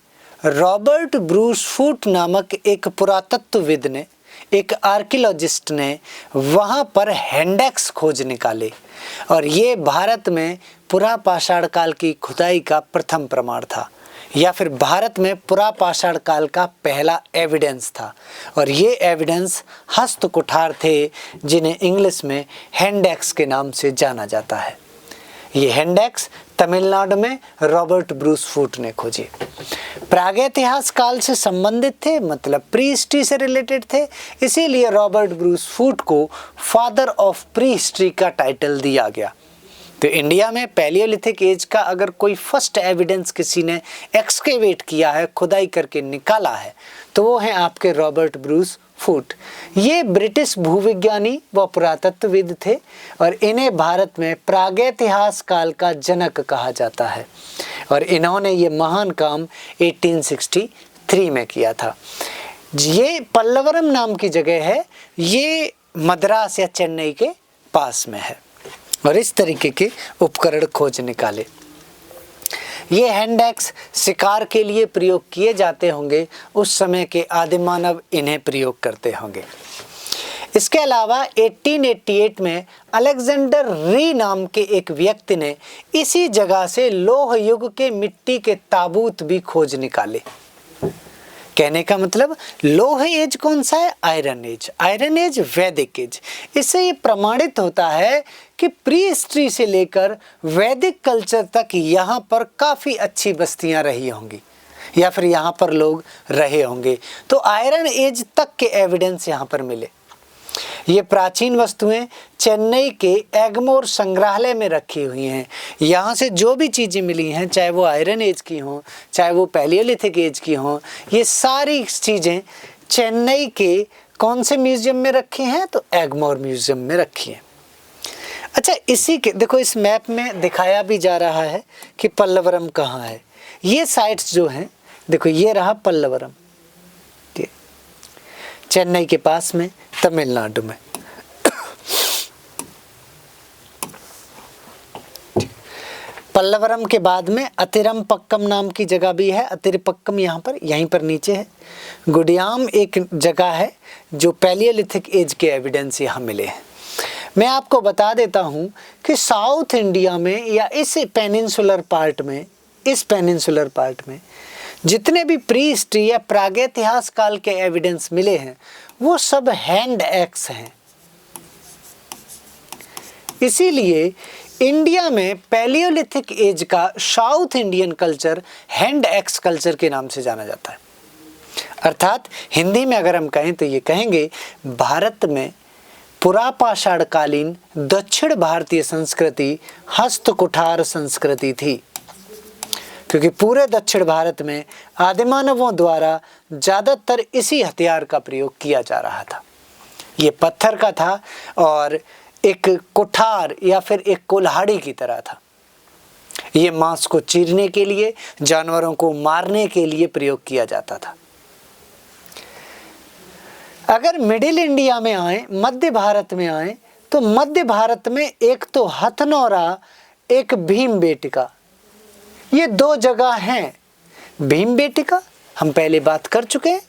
रॉबर्ट ब्रूस फूट नामक एक पुरातत्वविद ने, एक आर्कियोलॉजिस्ट ने वहाँ पर हैंडेक्स खोज निकाले, और ये भारत में पुरापाषाण काल की खुदाई का प्रथम प्रमाण था, या फिर भारत में पुरापाषाण काल का पहला एविडेंस था। और ये एविडेंस हस्त कुठार थे जिन्हें इंग्लिश में हैंडेक्स के नाम से जाना जाता है। ये हैंडेक्स तमिलनाडु में रॉबर्ट ब्रूस फूट ने खोजे। प्रागैतिहास काल से संबंधित थे, मतलब प्री हिस्ट्री से रिलेटेड थे, इसीलिए रॉबर्ट ब्रूस फूट को फादर ऑफ प्री हिस्ट्री का टाइटल दिया गया। तो इंडिया में पैलियोलिथिक एज का अगर कोई फर्स्ट एविडेंस किसी ने एक्सकेवेट किया है, खुदाई करके निकाला है, तो वो हैं आपके रॉबर्ट ब्रूस फूट। ये ब्रिटिश भूविज्ञानी व पुरातत्वविद थे और इन्हें भारत में प्रागैतिहास काल का जनक कहा जाता है, और इन्होंने ये महान काम 1863 में किया था। ये पल्लवरम नाम की जगह है, ये मद्रास या चेन्नई के पास में है, और इस तरीके के उपकरण खोज निकाले। ये हैंडेक्स शिकार के लिए प्रयोग किए जाते होंगे, उस समय के आदिम मानव इन्हें प्रयोग करते होंगे। इसके अलावा 1888 में अलेक्जेंडर री नाम के एक व्यक्ति ने इसी जगह से लोह युग के मिट्टी के ताबूत भी खोज निकाले। कहने का मतलब लोह एज कौन सा है? Iron age. Iron age Vedic age. इससे ये प्रमाणित होता है कि प्री हिस्ट्री से लेकर वैदिक कल्चर तक यहाँ पर काफ़ी अच्छी बस्तियाँ रही होंगी, या फिर यहाँ पर लोग रहे होंगे। तो आयरन एज तक के एविडेंस यहाँ पर मिले। ये प्राचीन वस्तुएं चेन्नई के एगमोर संग्रहालय में रखी हुई हैं। यहाँ से जो भी चीज़ें मिली हैं, चाहे वो आयरन एज की हों, चाहे वो पैलियोलिथिक एज की हों, ये सारी चीज़ें चेन्नई के कौन से म्यूज़ियम में रखी हैं? तो एगमोर म्यूज़ियम में रखी हैं। अच्छा, इसी के देखो इस मैप में दिखाया भी जा रहा है कि पल्लवरम कहाँ है। ये साइट्स जो हैं, देखो ये रहा पल्लवरम, चेन्नई के पास में, तमिलनाडु में। पल्लवरम के बाद में अतिरमपक्कम नाम की जगह भी है। अतिरपक्कम यहाँ पर, यहीं पर नीचे है। गुडियाम एक जगह है जो पैलियोलिथिक एज के एविडेंस यहाँ मिले हैं। मैं आपको बता देता हूँ कि साउथ इंडिया में या इस पेनिनसुलर पार्ट में जितने भी प्री हिस्ट्री या प्रागैतिहास काल के एविडेंस मिले हैं, वो सब हैंड एक्स हैं। इसीलिए इंडिया में पैलियोलिथिक एज का south Indian culture hand axe culture के नाम से जाना जाता है। अर्थात हिंदी में अगर हम कहें तो ये कहेंगे, भारत में पुरापाषाणकालीन दक्षिण भारतीय संस्कृति हस्त कुठार संस्कृति थी। क्योंकि पूरे दक्षिण भारत में आदिमानवों द्वारा ज़्यादातर इसी हथियार का प्रयोग किया जा रहा था। ये पत्थर का था और एक कुठार या फिर एक कुल्हाड़ी की तरह था। ये मांस को चीरने के लिए, जानवरों को मारने के लिए प्रयोग किया जाता था। अगर मिडिल इंडिया में आए, मध्य भारत में आए, तो मध्य भारत में एक तो हथनौरा, एक भीमबेटका, ये दो जगह हैं। भीमबेटका हम पहले बात कर चुके हैं,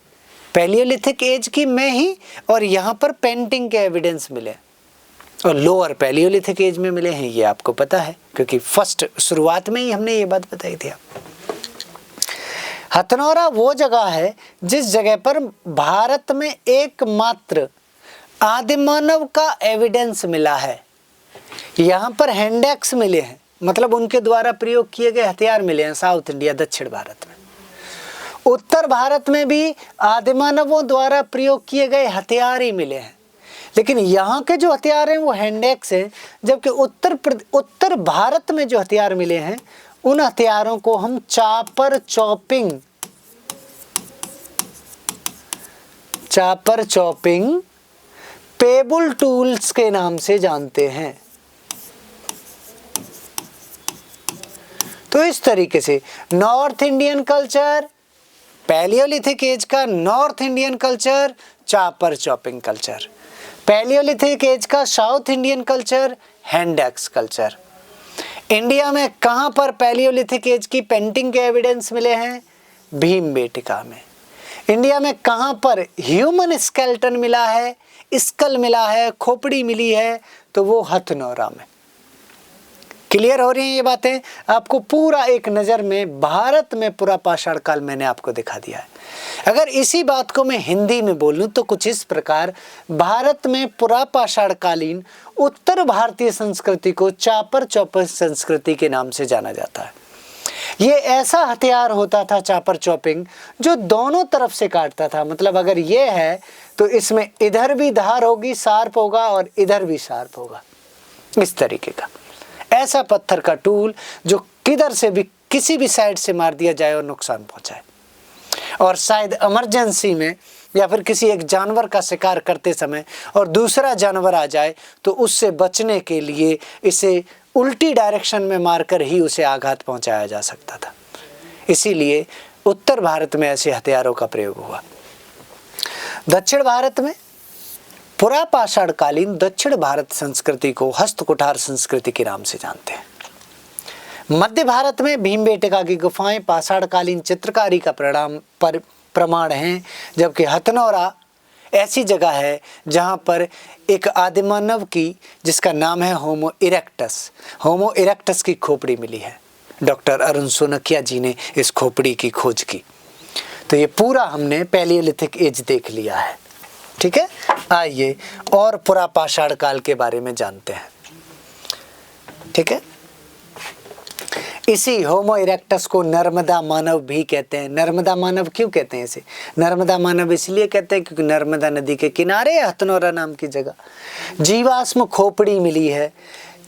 पैलियोलिथिक एज की में ही, और यहाँ पर पेंटिंग के एविडेंस मिले और लोअर पैलियोलिथिक एज में मिले हैं, ये आपको पता है क्योंकि फर्स्ट शुरुआत में ही हमने ये बात बताई थी। हथनौरा वो जगह है जिस जगह पर भारत में एकमात्र आदिमानव का एविडेंस मिला है। यहाँ पर हैंड एक्स मिले हैं, मतलब उनके द्वारा प्रयोग किए गए हथियार मिले हैं साउथ इंडिया, दक्षिण भारत में। उत्तर भारत में भी आदिमानवों द्वारा प्रयोग किए गए हथियार ही मिले हैं, लेकिन यहाँ के जो हथियार हैं वो हैंड एक्स हैं, जबकि उत्तर भारत में जो हथियार मिले हैं उन हथियारों को हम चापर चॉपिंग पेबल टूल्स के नाम से जानते हैं। तो इस तरीके से north Indian culture, palaeolithic age का north Indian culture chopper chopping culture, palaeolithic age का south Indian culture hand axe culture. India में कहाँ पर पैलियोलिथिक एज की पेंटिंग के एविडेंस मिले हैं? भीमबेटका में। इंडिया में कहाँ पर ह्यूमन स्केलेटन मिला है, स्कल मिला है, खोपड़ी मिली है? तो वो हथनौरा में। क्लियर हो रही हैं ये बातें? आपको पूरा एक नज़र में भारत में पूरा पाषाण काल मैंने आपको दिखा दिया है। अगर इसी बात को मैं हिंदी में बोलूं तो कुछ इस प्रकार, भारत में पुरा पाषाण कालीन उत्तर भारतीय संस्कृति को चापर चौपर संस्कृति के नाम से जाना जाता है। ये ऐसा हथियार होता था चापर चॉपिंग जो दोनों तरफ से काटता था। मतलब अगर ये है तो इसमें इधर भी धार होगी, शार्प होगा, और इधर भी शार्प होगा, इस तरीके का ऐसा पत्थर का टूल जो किधर से भी किसी भी साइड से मार दिया जाए और नुकसान पहुंचाए। और शायद इमरजेंसी में या फिर किसी एक जानवर का शिकार करते समय और दूसरा जानवर आ जाए तो उससे बचने के लिए इसे उल्टी डायरेक्शन में मारकर ही उसे आघात पहुंचाया जा सकता था। इसीलिए उत्तर भारत में ऐसे हथियारों का प्रयोग हुआ। दक्षिण भारत में पुरा पाषाण कालीन दक्षिण भारत संस्कृति को हस्तकुठार संस्कृति के नाम से जानते हैं। मध्य भारत में भीमबेटका की गुफाएं पाषाण कालीन चित्रकारी का प्रमाण हैं, जबकि हथनौरा ऐसी जगह है जहां पर एक आदिमानव की, जिसका नाम है होमो इरेक्टस की खोपड़ी मिली है। डॉक्टर अरुण सोनकिया जी ने इस खोपड़ी की खोज की। तो ये पूरा हमने पैलियोलिथिक एज देख लिया है। ठीक है, आइए और पुरा पाषाण काल के बारे में जानते हैं। ठीक है, इसी होमो इरेक्टस को नर्मदा मानव भी कहते हैं। नर्मदा मानव क्यों कहते हैं इसे? नर्मदा मानव इसलिए कहते हैं क्योंकि नर्मदा नदी के किनारे हथनौरा नाम की जगह जीवाश्म खोपड़ी मिली है।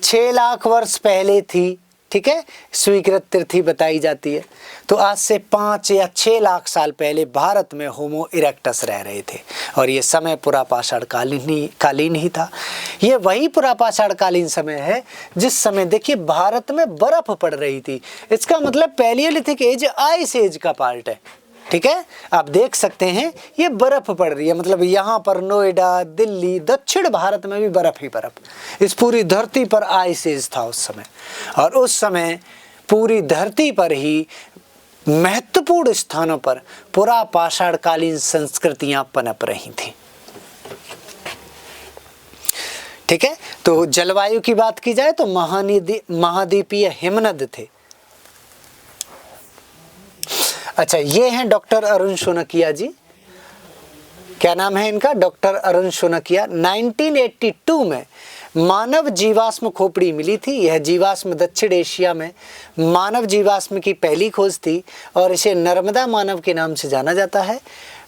6 लाख वर्ष पहले थी। ठीक है, स्वीकृत तिथि बताई जाती है। तो आज से 5 या 6 लाख साल पहले भारत में होमो इरेक्टस रह रहे थे और ये समय पुरा पाषाण कालीन ही था। ये वही पुरा पाषाण कालीन समय है जिस समय देखिए भारत में बर्फ पड़ रही थी। इसका मतलब पैलियोलिथिक एज आइस एज का पार्ट है। ठीक है, आप देख सकते हैं ये बर्फ पड़ रही है, मतलब यहाँ पर नोएडा, दिल्ली, दक्षिण भारत में भी बर्फ ही बर्फ। इस पूरी धरती पर आइस एज था उस समय, और उस समय पूरी धरती पर ही महत्वपूर्ण स्थानों पर पुरा पाषाण कालीन संस्कृतियां पनप रही थी। ठीक है, तो जलवायु की बात की जाए तो महाद्वीपीय हिमनद थे। अच्छा, ये हैं डॉक्टर अरुण सोनकिया जी। क्या नाम है इनका? डॉक्टर अरुण सोनकिया। 1982 में मानव जीवाश्म खोपड़ी मिली थी। यह जीवाश्म दक्षिण एशिया में मानव जीवाश्म की पहली खोज थी और इसे नर्मदा मानव के नाम से जाना जाता है।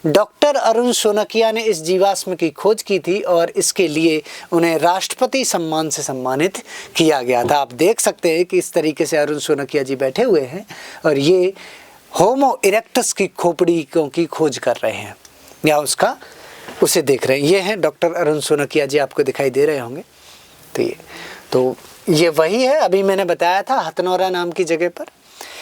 डॉक्टर अरुण सोनकिया ने इस जीवाश्म की खोज की थी और इसके लिए उन्हें राष्ट्रपति सम्मान से सम्मानित किया गया था। आप देख सकते हैं कि इस तरीके से अरुण सोनकिया जी बैठे हुए हैं और ये होमो इरेक्टस की खोपड़ी की खोज कर रहे हैं या उसे देख रहे हैं। ये हैं डॉक्टर अरुण सोनकिया जी, आपको दिखाई दे रहे होंगे। तो ये वही है, अभी मैंने बताया था हथनौरा नाम की जगह पर।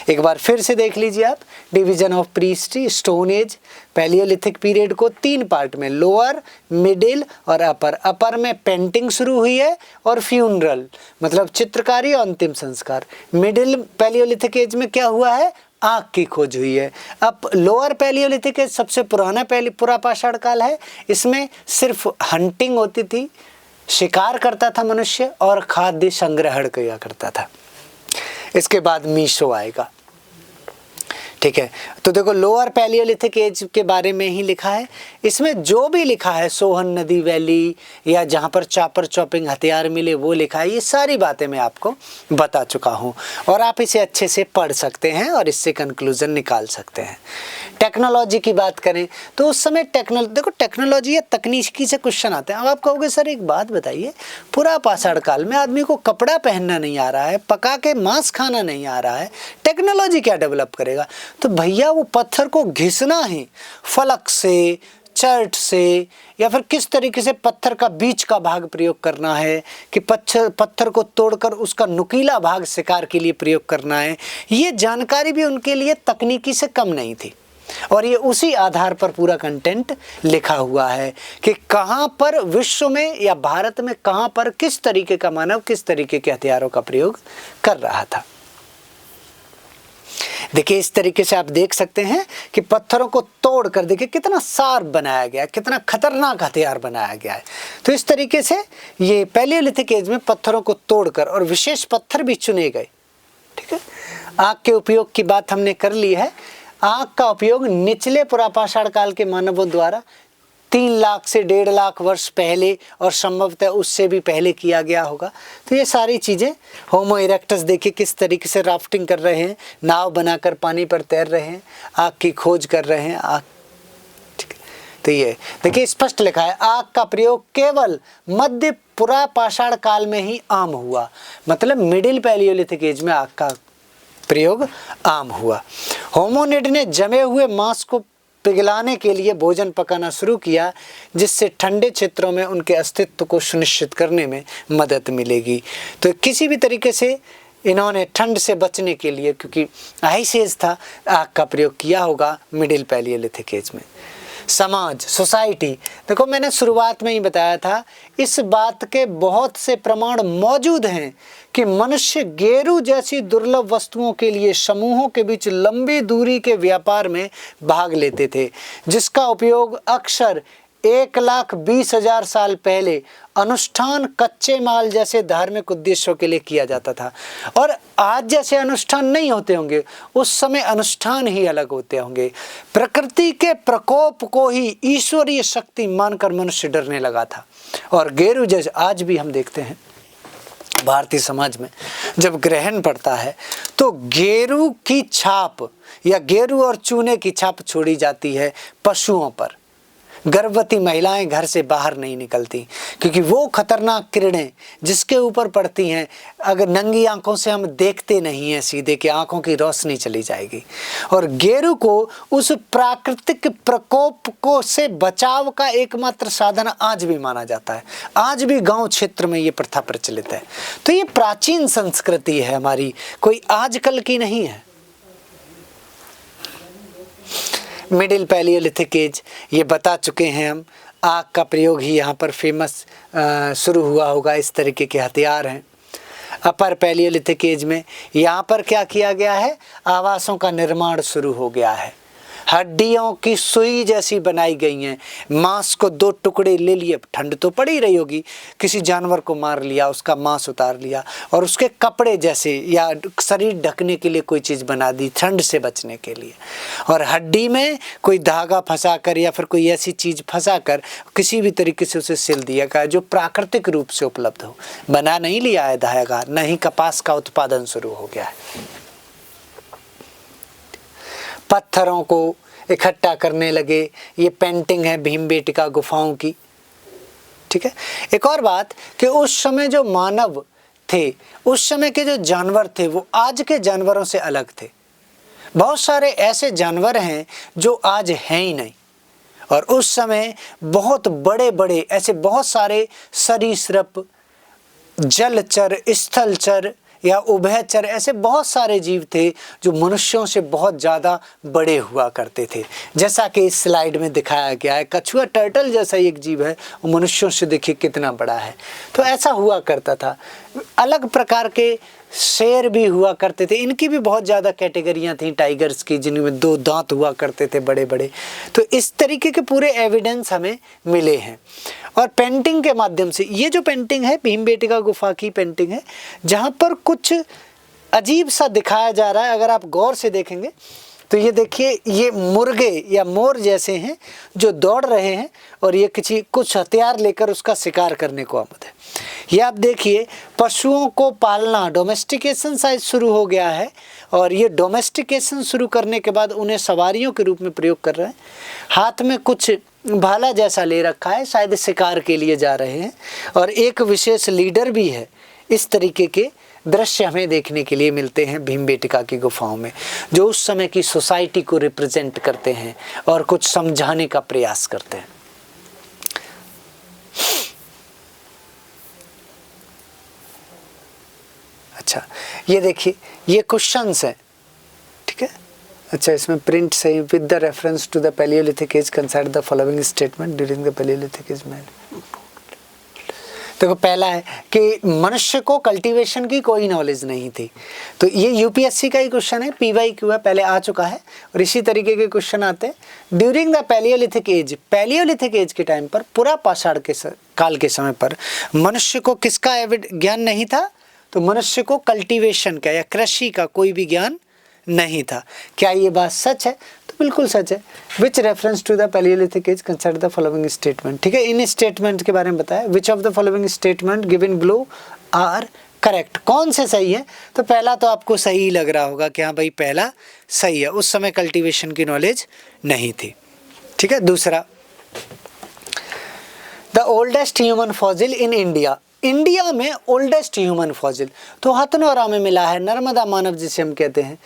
एक बार फिर से देख लीजिए आप, division of prehistory, stone age, palaeolithic period को 3 पार्ट में, लोअर, मिडिल और अपर। अपर में पेंटिंग शुरू हुई है और फ्यूनरल मतलब चित्रकारी और अंतिम संस्कार। मिडिल पैलियोलिथिक एज में क्या हुआ है, आँख की खोज हुई है। अब लोअर पैलियोलिथिक एज सबसे पूरा पाषाण काल है। इसमें सिर्फ हंटिंग होती थी, शिकार करता था मनुष्य और खाद्य संग्रहण किया करता था। इसके बाद मीसो आएगा, ठीक है। तो देखो लोअर पैलियोलिथिक एज के बारे में ही लिखा है। इसमें जो भी लिखा है, सोहन नदी वैली या जहाँ पर चापर चॉपिंग हथियार मिले वो लिखा है, ये सारी बातें मैं आपको बता चुका हूँ और आप इसे अच्छे से पढ़ सकते हैं और इससे कंक्लूजन निकाल सकते हैं। टेक्नोलॉजी की बात करें तो उस समय टेक्नोलॉजी या तकनीकी से क्वेश्चन आते हैं। अब आप कहोगे सर एक बात बताइए, पूरा पाषाण काल में आदमी को कपड़ा पहनना नहीं आ रहा है, पका के मांस खाना नहीं आ रहा है, टेक्नोलॉजी क्या डेवलप करेगा? तो भैया वो पत्थर को घिसना है फलक से, चर्ट से, या फिर किस तरीके से पत्थर का बीच का भाग प्रयोग करना है कि पत्थर को तोड़कर उसका नुकीला भाग शिकार के लिए प्रयोग करना है। ये जानकारी भी उनके लिए तकनीकी से कम नहीं थी और ये उसी आधार पर पूरा कंटेंट लिखा हुआ है कि कहाँ पर विश्व में या भारत में कहाँ पर किस तरीके का मानव किस तरीके के हथियारों का प्रयोग कर रहा था। देखिए इस तरीके से आप देख सकते हैं कि पत्थरों को तोड़कर देखिए कितना शार्प बनाया गया, कितना खतरनाक हथियार बनाया गया है। तो इस तरीके से ये पैलियोलिथिक एज में पत्थरों को तोड़कर और विशेष पत्थर भी चुने गए, ठीक है। आग के उपयोग की बात हमने कर ली है। आग का उपयोग निचले पुरापाषाण काल के मानवों द्वारा 3 लाख से 1.5 लाख वर्ष पहले और संभवतः उससे भी पहले किया गया होगा। तो ये सारी चीज़ें, होमो इरेक्टस देखिए किस तरीके से राफ्टिंग कर रहे हैं, नाव बनाकर पानी पर तैर रहे हैं, आग की खोज कर रहे हैं। आग, ठीक है। तो ये देखिए स्पष्ट लिखा है, आग का प्रयोग केवल मध्य पुरापाषाण काल में ही आम हुआ, मतलब मिडिल पैलियोलिथिक एज में आग का प्रयोग आम हुआ। होमोनिड ने जमे हुए मांस को पिघलाने के लिए भोजन पकाना शुरू किया, जिससे ठंडे क्षेत्रों में उनके अस्तित्व को सुनिश्चित करने में मदद मिलेगी। तो किसी भी तरीके से इन्होंने ठंड से बचने के लिए, क्योंकि आइस एज था, आग का प्रयोग किया होगा मिडिल पैलियोलिथिक एज में। समाज, सोसाइटी, देखो मैंने शुरुआत में ही बताया था, इस बात के बहुत से प्रमाण मौजूद हैं कि मनुष्य गेरू जैसी दुर्लभ वस्तुओं के लिए समूहों के बीच लंबी दूरी के व्यापार में भाग लेते थे, जिसका उपयोग अक्सर 1,20,000 साल पहले अनुष्ठान, कच्चे माल जैसे धार्मिक उद्देश्यों के लिए किया जाता था। और आज जैसे अनुष्ठान नहीं होते होंगे, उस समय अनुष्ठान ही अलग होते होंगे। प्रकृति के प्रकोप को ही ईश्वरीय शक्ति मानकर मनुष्य डरने लगा था। और गेरू जैसे आज भी हम देखते हैं भारतीय समाज में, जब ग्रहण पड़ता है तो गेरू की छाप या गेरू और चूने की छाप छोड़ी जाती है पशुओं पर। गर्भवती महिलाएं घर से बाहर नहीं निकलती, क्योंकि वो खतरनाक किरणें जिसके ऊपर पड़ती हैं, अगर नंगी आंखों से हम देखते नहीं हैं सीधे, कि आंखों की रोशनी चली जाएगी। और गेरू को उस प्राकृतिक प्रकोप को से बचाव का एकमात्र साधन आज भी माना जाता है। आज भी गांव क्षेत्र में ये प्रथा प्रचलित है। तो ये प्राचीन संस्कृति है हमारी, कोई आजकल की नहीं है। मिडिल पैलियोलिथिक एज ये बता चुके हैं हम। आग का प्रयोग ही यहाँ पर फेमस शुरू हुआ होगा, इस तरीके के हथियार हैं। अपर पैलियोलिथिक एज में यहाँ पर क्या किया गया है, आवासों का निर्माण शुरू हो गया है। हड्डियों की सुई जैसी बनाई गई हैं। मांस को 2 टुकड़े ले लिए, ठंड तो पड़ी रही होगी, किसी जानवर को मार लिया, उसका मांस उतार लिया और उसके कपड़े जैसे या शरीर ढकने के लिए कोई चीज़ बना दी ठंड से बचने के लिए। और हड्डी में कोई धागा फंसा कर या फिर कोई ऐसी चीज़ फंसा कर किसी भी तरीके से उसे सिल दिया गया जो प्राकृतिक रूप से उपलब्ध हो। बना नहीं लिया है धागा, नहीं कपास का उत्पादन शुरू हो गया है। पत्थरों को इकट्ठा करने लगे। ये पेंटिंग है भीमबेटका गुफाओं की, ठीक है। एक और बात कि उस समय जो मानव थे, उस समय के जो जानवर थे वो आज के जानवरों से अलग थे। बहुत सारे ऐसे जानवर हैं जो आज हैं ही नहीं, और उस समय बहुत बड़े बड़े ऐसे बहुत सारे सरीसृप, जलचर, स्थलचर या उभयचर, ऐसे बहुत सारे जीव थे जो मनुष्यों से बहुत ज़्यादा बड़े हुआ करते थे। जैसा कि इस स्लाइड में दिखाया गया है, कछुआ टर्टल जैसा एक जीव है, वो मनुष्यों से देखिए कितना बड़ा है। तो ऐसा हुआ करता था। अलग प्रकार के शेर भी हुआ करते थे, इनकी भी बहुत ज़्यादा कैटेगरियाँ थी टाइगर्स की, जिनमें 2 दांत हुआ करते थे बड़े बड़े। तो इस तरीके के पूरे एविडेंस हमें मिले हैं। और पेंटिंग के माध्यम से, ये जो पेंटिंग है भीमबेटका गुफा की पेंटिंग है, जहाँ पर कुछ अजीब सा दिखाया जा रहा है। अगर आप गौर से देखेंगे तो ये देखिए, ये मुर्गे या मोर जैसे हैं जो दौड़ रहे हैं, और ये कुछ हथियार लेकर उसका शिकार करने को आमद है। ये आप देखिए, पशुओं को पालना, डोमेस्टिकेशन शायद शुरू हो गया है, और ये डोमेस्टिकेशन शुरू करने के बाद उन्हें सवारियों के रूप में प्रयोग कर रहे हैं। हाथ में कुछ भाला जैसा ले रखा है, शायद शिकार के लिए जा रहे हैं, और एक विशेष लीडर भी है। इस तरीके के दृश्य हमें देखने के लिए मिलते हैं भीमबेटका की गुफाओं में, जो उस समय की सोसाइटी को रिप्रेजेंट करते हैं और कुछ समझाने का प्रयास करते हैं। अच्छा, ये देखिए, ये क्वेश्चंस हैं, ठीक है। अच्छा, इसमें प्रिंट सही, with the reference to the palaeolithic age consider the following statement during the palaeolithic age man. देखो, पहला है कि मनुष्य को कल्टीवेशन की कोई नॉलेज नहीं थी। तो ये यूपीएससी का ही क्वेश्चन है, PYQ है, पहले आ चुका है। और इसी तरीके के क्वेश्चन आते हैं during the palaeolithic age. Palaeolithic age के टाइम पर, पूरा पाषाण के काल के समय पर मनुष्य को किसका ज्ञान नहीं था? तो मनुष्य को कल्टीवेशन का या कृषि का कोई भी ज्ञान नहीं था। क्या ये बात सच है? तो बिल्कुल सच है। Which reference to the palaeolithic age consider the following statement, ठीक है। इन स्टेटमेंट के बारे में बताया, which of the following statement given below are correct. कौन से सही है? तो पहला तो आपको सही लग रहा होगा कि हाँ भाई पहला सही है, उस समय कल्टीवेशन की नॉलेज नहीं थी, ठीक है। दूसरा, the oldest human fossil in India. India में ओल्डेस्ट ह्यूमन फॉसिल तो हथनोरा में मिला है, नर्मदा मानव जिसे हम कहते हैं,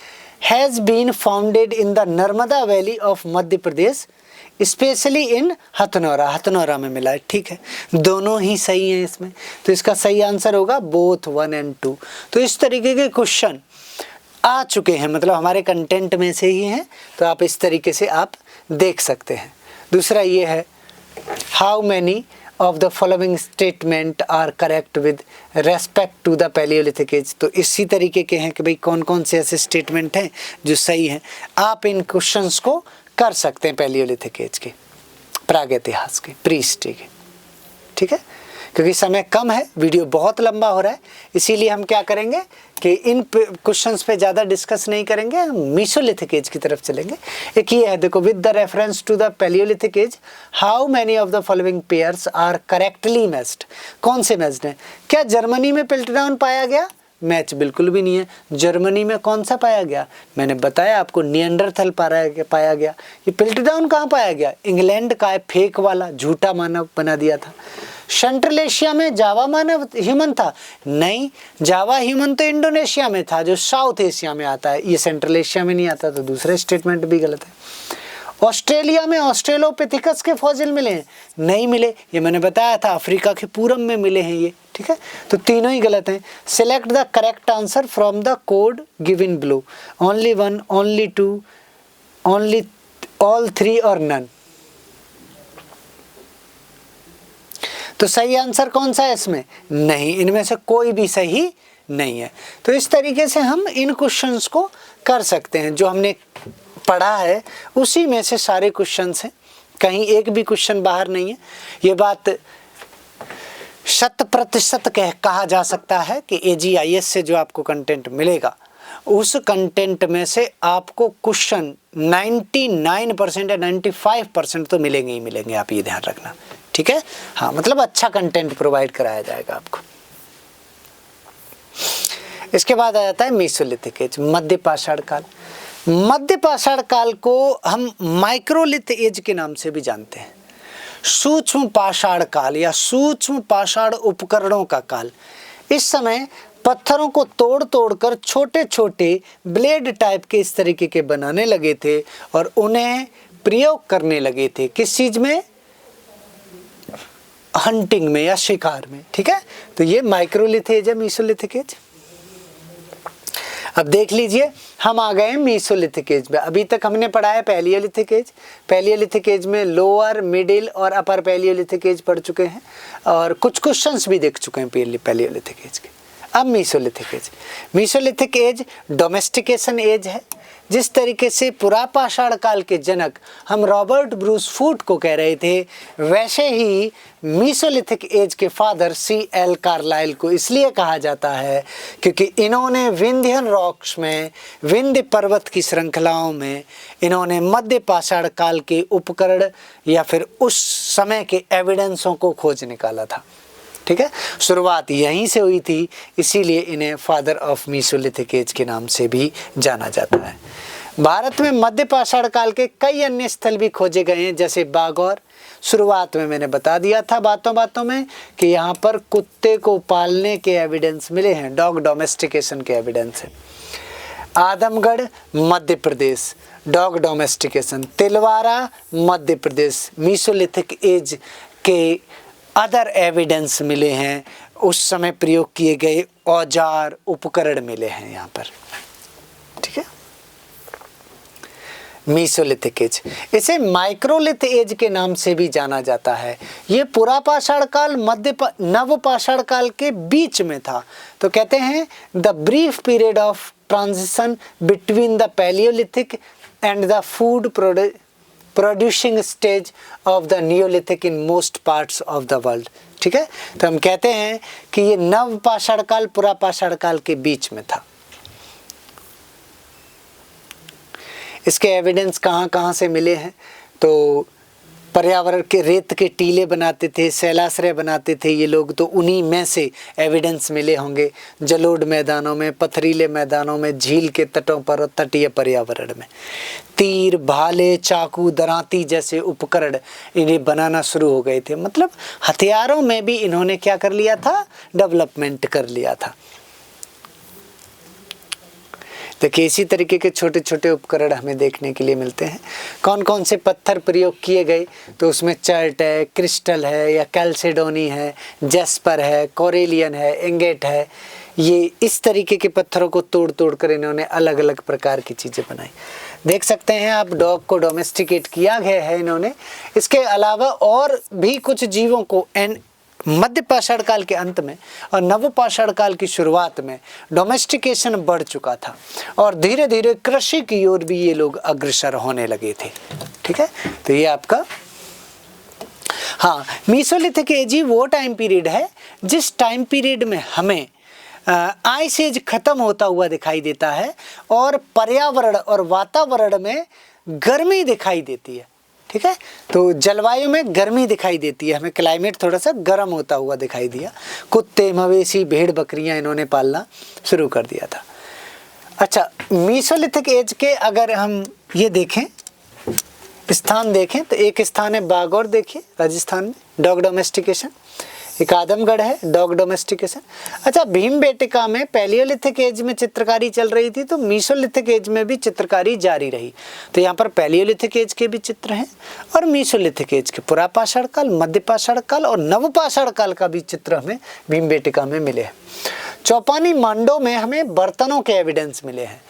has been founded in the Narmada valley of Madhya Pradesh, specially in Hathnora. Hathnora में मिला है, ठीक है। दोनों ही सही हैं इसमें, तो इसका सही आंसर होगा बोथ 1 और 2। तो इस तरीके के क्वेश्चन आ चुके हैं, मतलब हमारे कंटेंट में से ही हैं, तो आप इस तरीके से आप देख सकते हैं। दूसरा ये है, how many of the following statement are correct with respect to the palaeolithic age. तो इसी तरीके के हैं कि भाई कौन कौन से ऐसे स्टेटमेंट हैं जो सही हैं। आप इन क्वेश्चंस को कर सकते हैं पैलियोलिथिक एज के, प्रागैतिहासिक के, प्री हिस्ट्री के, ठीक है। क्योंकि समय कम है, वीडियो बहुत लंबा हो रहा है, इसीलिए हम क्या करेंगे कि इन क्वेश्चंस पे ज़्यादा डिस्कस नहीं करेंगे, हम मीसोलिथिक एज की तरफ चलेंगे। एक ये है, देखो, with the reference to the palaeolithic age how many of the following pairs are correctly matched. कौन से मैच्ड हैं? क्या जर्मनी में पिल्टडाउन पाया गया? मैच बिल्कुल भी नहीं है। जर्मनी में कौन सा पाया गया? मैंने बताया आपको, निएंडरथल पाया गया। ये पिल्टडाउन कहाँ पाया गया? इंग्लैंड का है, फेक वाला, झूठा मानव बना दिया था। सेंट्रल एशिया में जावा मानव ह्यूमन था? नहीं, जावा ह्यूमन तो इंडोनेशिया में था, जो साउथ एशिया में आता है, ये सेंट्रल एशिया में नहीं आता, तो दूसरा स्टेटमेंट भी गलत है। ऑस्ट्रेलिया में ऑस्ट्रेलोपिथिकस के फॉसिल मिले हैं? नहीं मिले, ये मैंने बताया था, अफ्रीका के पूरब में मिले हैं ये, ठीक है। तो तीनों ही गलत हैं। Select the correct answer from the code given below, only 1, only 2, only all 3 और नन। तो सही आंसर कौन सा है इसमें? नहीं, इनमें से कोई भी सही नहीं है। तो इस तरीके से हम इन क्वेश्चंस को कर सकते हैं, जो हमने पढ़ा है उसी में से सारे क्वेश्चंस हैं, कहीं एक भी क्वेश्चन बाहर नहीं है। ये बात 100% कहा जा सकता है कि AGIS से जो आपको कंटेंट मिलेगा, उस कंटेंट में से आपको क्वेश्चन 99% या 95% तो मिलेंगे ही मिलेंगे, आप ये ध्यान रखना, ठीक है। हाँ, मतलब अच्छा कंटेंट प्रोवाइड कराया जाएगा आपको। इसके बाद आ जाता है मीसोलिथिक एज, मध्य पाषाण काल। मध्य पाषाण काल को हम माइक्रोलिथ एज के नाम से भी जानते हैं। सूक्ष्म पाषाण काल या सूक्ष्म पाषाण उपकरणों का काल। इस समय पत्थरों को तोड़ तोड़कर छोटे छोटे ब्लेड टाइप के इस तरीके के बनाने लगे थे और उन्हें प्रयोग करने लगे थे। किस चीज में? हंटिंग में या शिकार में। ठीक है, तो ये माइक्रोलिथ एज है, मीसोलिथिक एज। अब देख लीजिए, हम आ गए मीसोलिथिक एज में। अभी तक हमने पढ़ा है पैलियोलिथिक एज। पैलियोलिथिक एज में लोअर, मिडिल और अपर पैलियोलिथिक एज पढ़ चुके हैं और कुछ क्वेश्चंस भी देख चुके हैं पैलियोलिथिक एज के। अब mesolithic age. Mesolithic age domestication age है। जिस तरीके से पुरापाषाण काल के जनक हम रॉबर्ट ब्रूस फूट को कह रहे थे, वैसे ही मीसोलिथिक एज के फादर C.L. कार्लाइल को इसलिए कहा जाता है क्योंकि इन्होंने विंध्यन रॉक्स में, विंध्य पर्वत की श्रृंखलाओं में इन्होंने मध्य पाषाण काल के उपकरण या फिर उस समय के एविडेंसों को खोज निकाला था। ठीक है, शुरुआत यहीं से हुई थी, इसीलिए इन्हें फादर ऑफ मीसोलिथिक एज के नाम से भी जाना जाता है। भारत में मध्य पाषाण काल के कई अन्य स्थल भी खोजे गए हैं, जैसे बागौर। शुरुआत में मैंने बता दिया था बातों में कि यहाँ पर कुत्ते को पालने के एविडेंस मिले हैं, डॉग डोमेस्टिकेशन के एविडेंस है। Adamgarh Madhya Pradesh, dog domestication. Tilwara Madhya Pradesh, Mesolithic as के अदर एविडेंस मिले हैं, उस समय प्रयोग किए गए औजार उपकरण मिले हैं यहाँ पर। ठीक है, मीसोलिथिक एज। इसे माइक्रोलिथ एज के नाम से भी जाना जाता है। ये पुरापाषाण काल नवपाषाण काल के बीच में था, तो कहते हैं the brief period of transition between the Palaeolithic and the food producing stage of the Neolithic in most parts of the world. ठीक है, तो हम कहते हैं कि ये नवपाषाण काल पुरापाषाण काल के बीच में था। इसके एविडेंस कहाँ कहाँ से मिले हैं? तो पर्यावरण के रेत के टीले बनाते थे, शैलाश्रय बनाते थे ये लोग, तो उन्हीं में से एविडेंस मिले होंगे। जलोढ़ मैदानों में, पथरीले मैदानों में, झील के तटों पर और तटीय पर्यावरण में तीर, भाले, चाकू, दरांती जैसे उपकरण इन्हें बनाना शुरू हो गए थे। मतलब हथियारों में भी इन्होंने क्या कर लिया था? डेवलपमेंट कर लिया था। देखिए, इसी तरीके के छोटे छोटे उपकरण हमें देखने के लिए मिलते हैं। कौन कौन से पत्थर प्रयोग किए गए? तो उसमें चर्ट है, क्रिस्टल है या कैल्सेडोनी है, जेस्पर है, कोरेलियन है, इंगेट है। ये इस तरीके के पत्थरों को तोड़ तोड़ कर इन्होंने अलग अलग प्रकार की चीज़ें बनाई। देख सकते हैं आप, डॉग को डोमेस्टिकेट किया गया है इन्होंने। इसके अलावा और भी कुछ जीवों को मध्य पाषाण काल के अंत में और नवपाषाण काल की शुरुआत में डोमेस्टिकेशन बढ़ चुका था और धीरे धीरे कृषि की ओर भी ये लोग अग्रसर होने लगे थे। ठीक है, तो ये आपका मीसोलिथिक एज ही वो टाइम पीरियड है जिस टाइम पीरियड में हमें आइस एज खत्म होता हुआ दिखाई देता है और पर्यावरण और वातावरण में गर्मी दिखाई देती है। ठीक है, तो जलवायु में गर्मी दिखाई देती है, हमें क्लाइमेट थोड़ा सा गर्म होता हुआ दिखाई दिया। कुत्ते, मवेशी, भेड़ बकरियां इन्होंने पालना शुरू कर दिया था। अच्छा, मीसोलिथिक एज के अगर हम ये देखें, स्थान देखें, तो एक स्थान है बागौर, देखिए राजस्थान में, डॉग डोमेस्टिकेशन। एक आदमगढ़ है, डॉग डोमेस्टिकेशन। अच्छा, भीमबेटका में पैलियोलिथिक एज में चित्रकारी चल रही थी, तो मीसोलिथिक एज में भी चित्रकारी जारी रही। तो यहाँ पर पैलियोलिथिक एज के भी चित्र हैं और मीसोलिथिक एज के, पुरापाषाण काल, मध्यपाषाण काल और नवपाषाण काल का भी चित्र हमें भीमबेटका में मिले हैं। चौपानी मांडो में हमें बर्तनों के एविडेंस मिले हैं।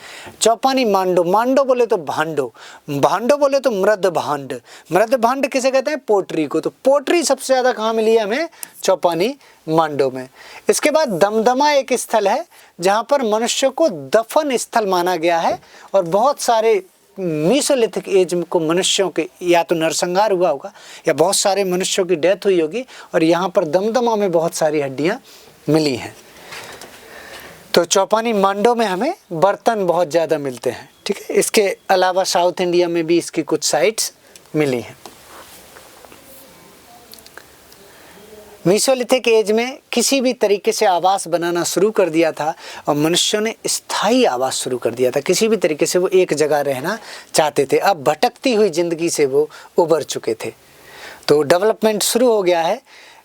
चौपानी मांडो, मांडो बोले तो भांडो, भांडो बोले तो मृद भांड। मृद भांड किसे कहते हैं? पोट्री को। तो पोट्री सबसे ज़्यादा कहाँ मिली है हमें? चौपानी मांडो में। इसके बाद दमदमा एक स्थल है जहाँ पर मनुष्य को दफन स्थल माना गया है और बहुत सारे मीसोलिथिक एज को मनुष्यों के या तो नरसंहार हुआ होगा या बहुत सारे मनुष्यों की डेथ हुई होगी और यहाँ पर दमदमा में बहुत सारी हड्डियाँ मिली हैं। तो चौपानी मांडो में हमें बर्तन बहुत ज़्यादा मिलते हैं। ठीक है, इसके अलावा साउथ इंडिया में भी इसकी कुछ साइट्स मिली हैं। मीसोलिथिक एज में किसी भी तरीके से आवास बनाना शुरू कर दिया था और मनुष्यों ने स्थायी आवास शुरू कर दिया था। किसी भी तरीके से वो एक जगह रहना चाहते थे। अब भटकती हुई जिंदगी से वो उबर चुके थे, तो डेवलपमेंट शुरू हो गया है।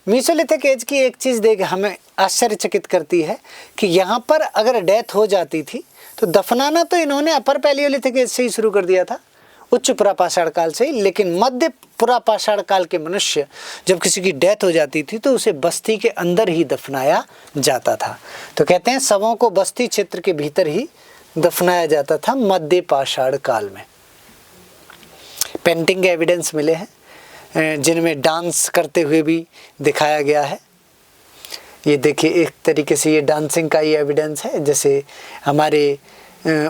मीसोलिथिक एज की एक चीज़ देख हमें आश्चर्यचकित करती है कि यहाँ पर अगर डेथ हो जाती थी तो दफनाना तो इन्होंने अपर पैलियोलिथिक एज से ही शुरू कर दिया था, उच्च पुरापाषाण काल से ही। लेकिन मध्य पुरापाषाण काल के मनुष्य जब किसी की डेथ हो जाती थी तो उसे बस्ती के अंदर ही दफनाया जाता था। तो कहते हैं शवों को बस्ती क्षेत्र के भीतर ही दफनाया जाता था मध्य पाषाण काल में। पेंटिंग के एविडेंस मिले हैं जिनमें डांस करते हुए भी दिखाया गया है। ये देखिए एक तरीके से ये डांसिंग का ही एविडेंस है। जैसे हमारे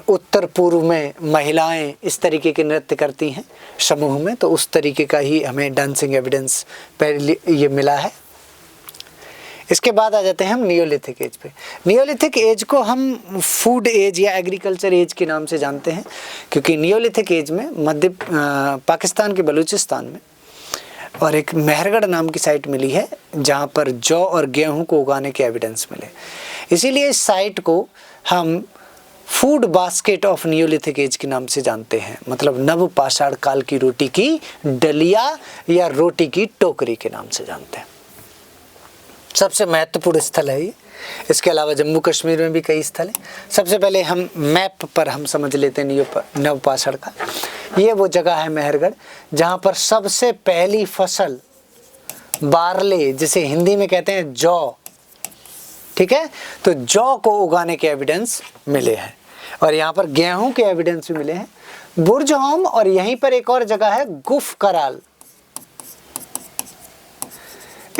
उत्तर पूर्व में महिलाएं इस तरीके के नृत्य करती हैं समूह में, तो उस तरीके का ही हमें डांसिंग एविडेंस पहले ये मिला है। इसके बाद आ जाते हैं हम नियोलिथिक एज पे। नियोलिथिक एज को हम फूड एज या एग्रीकल्चर एज के नाम से जानते हैं, क्योंकि नियोलिथिक एज में मध्य पाकिस्तान के बलूचिस्तान में और एक मेहरगढ़ नाम की साइट मिली है जहाँ पर जौ और गेहूं को उगाने के एविडेंस मिले। इसीलिए इस साइट को हम food basket of neolithic age के नाम से जानते हैं, मतलब नव पाषाण काल की रोटी की डलिया या रोटी की टोकरी के नाम से जानते हैं। सबसे महत्वपूर्ण स्थल है ये। इसके अलावा जम्मू कश्मीर में भी कई स्थल हैं। सबसे पहले हम मैप पर हम समझ लेते हैं नव पाषाण काल। ये वो जगह है मेहरगढ़ जहाँ पर सबसे पहली फसल बारले, जिसे हिंदी में कहते हैं जौ, ठीक है, तो जौ को उगाने के एविडेंस मिले हैं। और यहाँ पर गेहूं के एविडेंस भी मिले हैं। बुरजहोम और यहीं पर एक और जगह है गुफ कराल।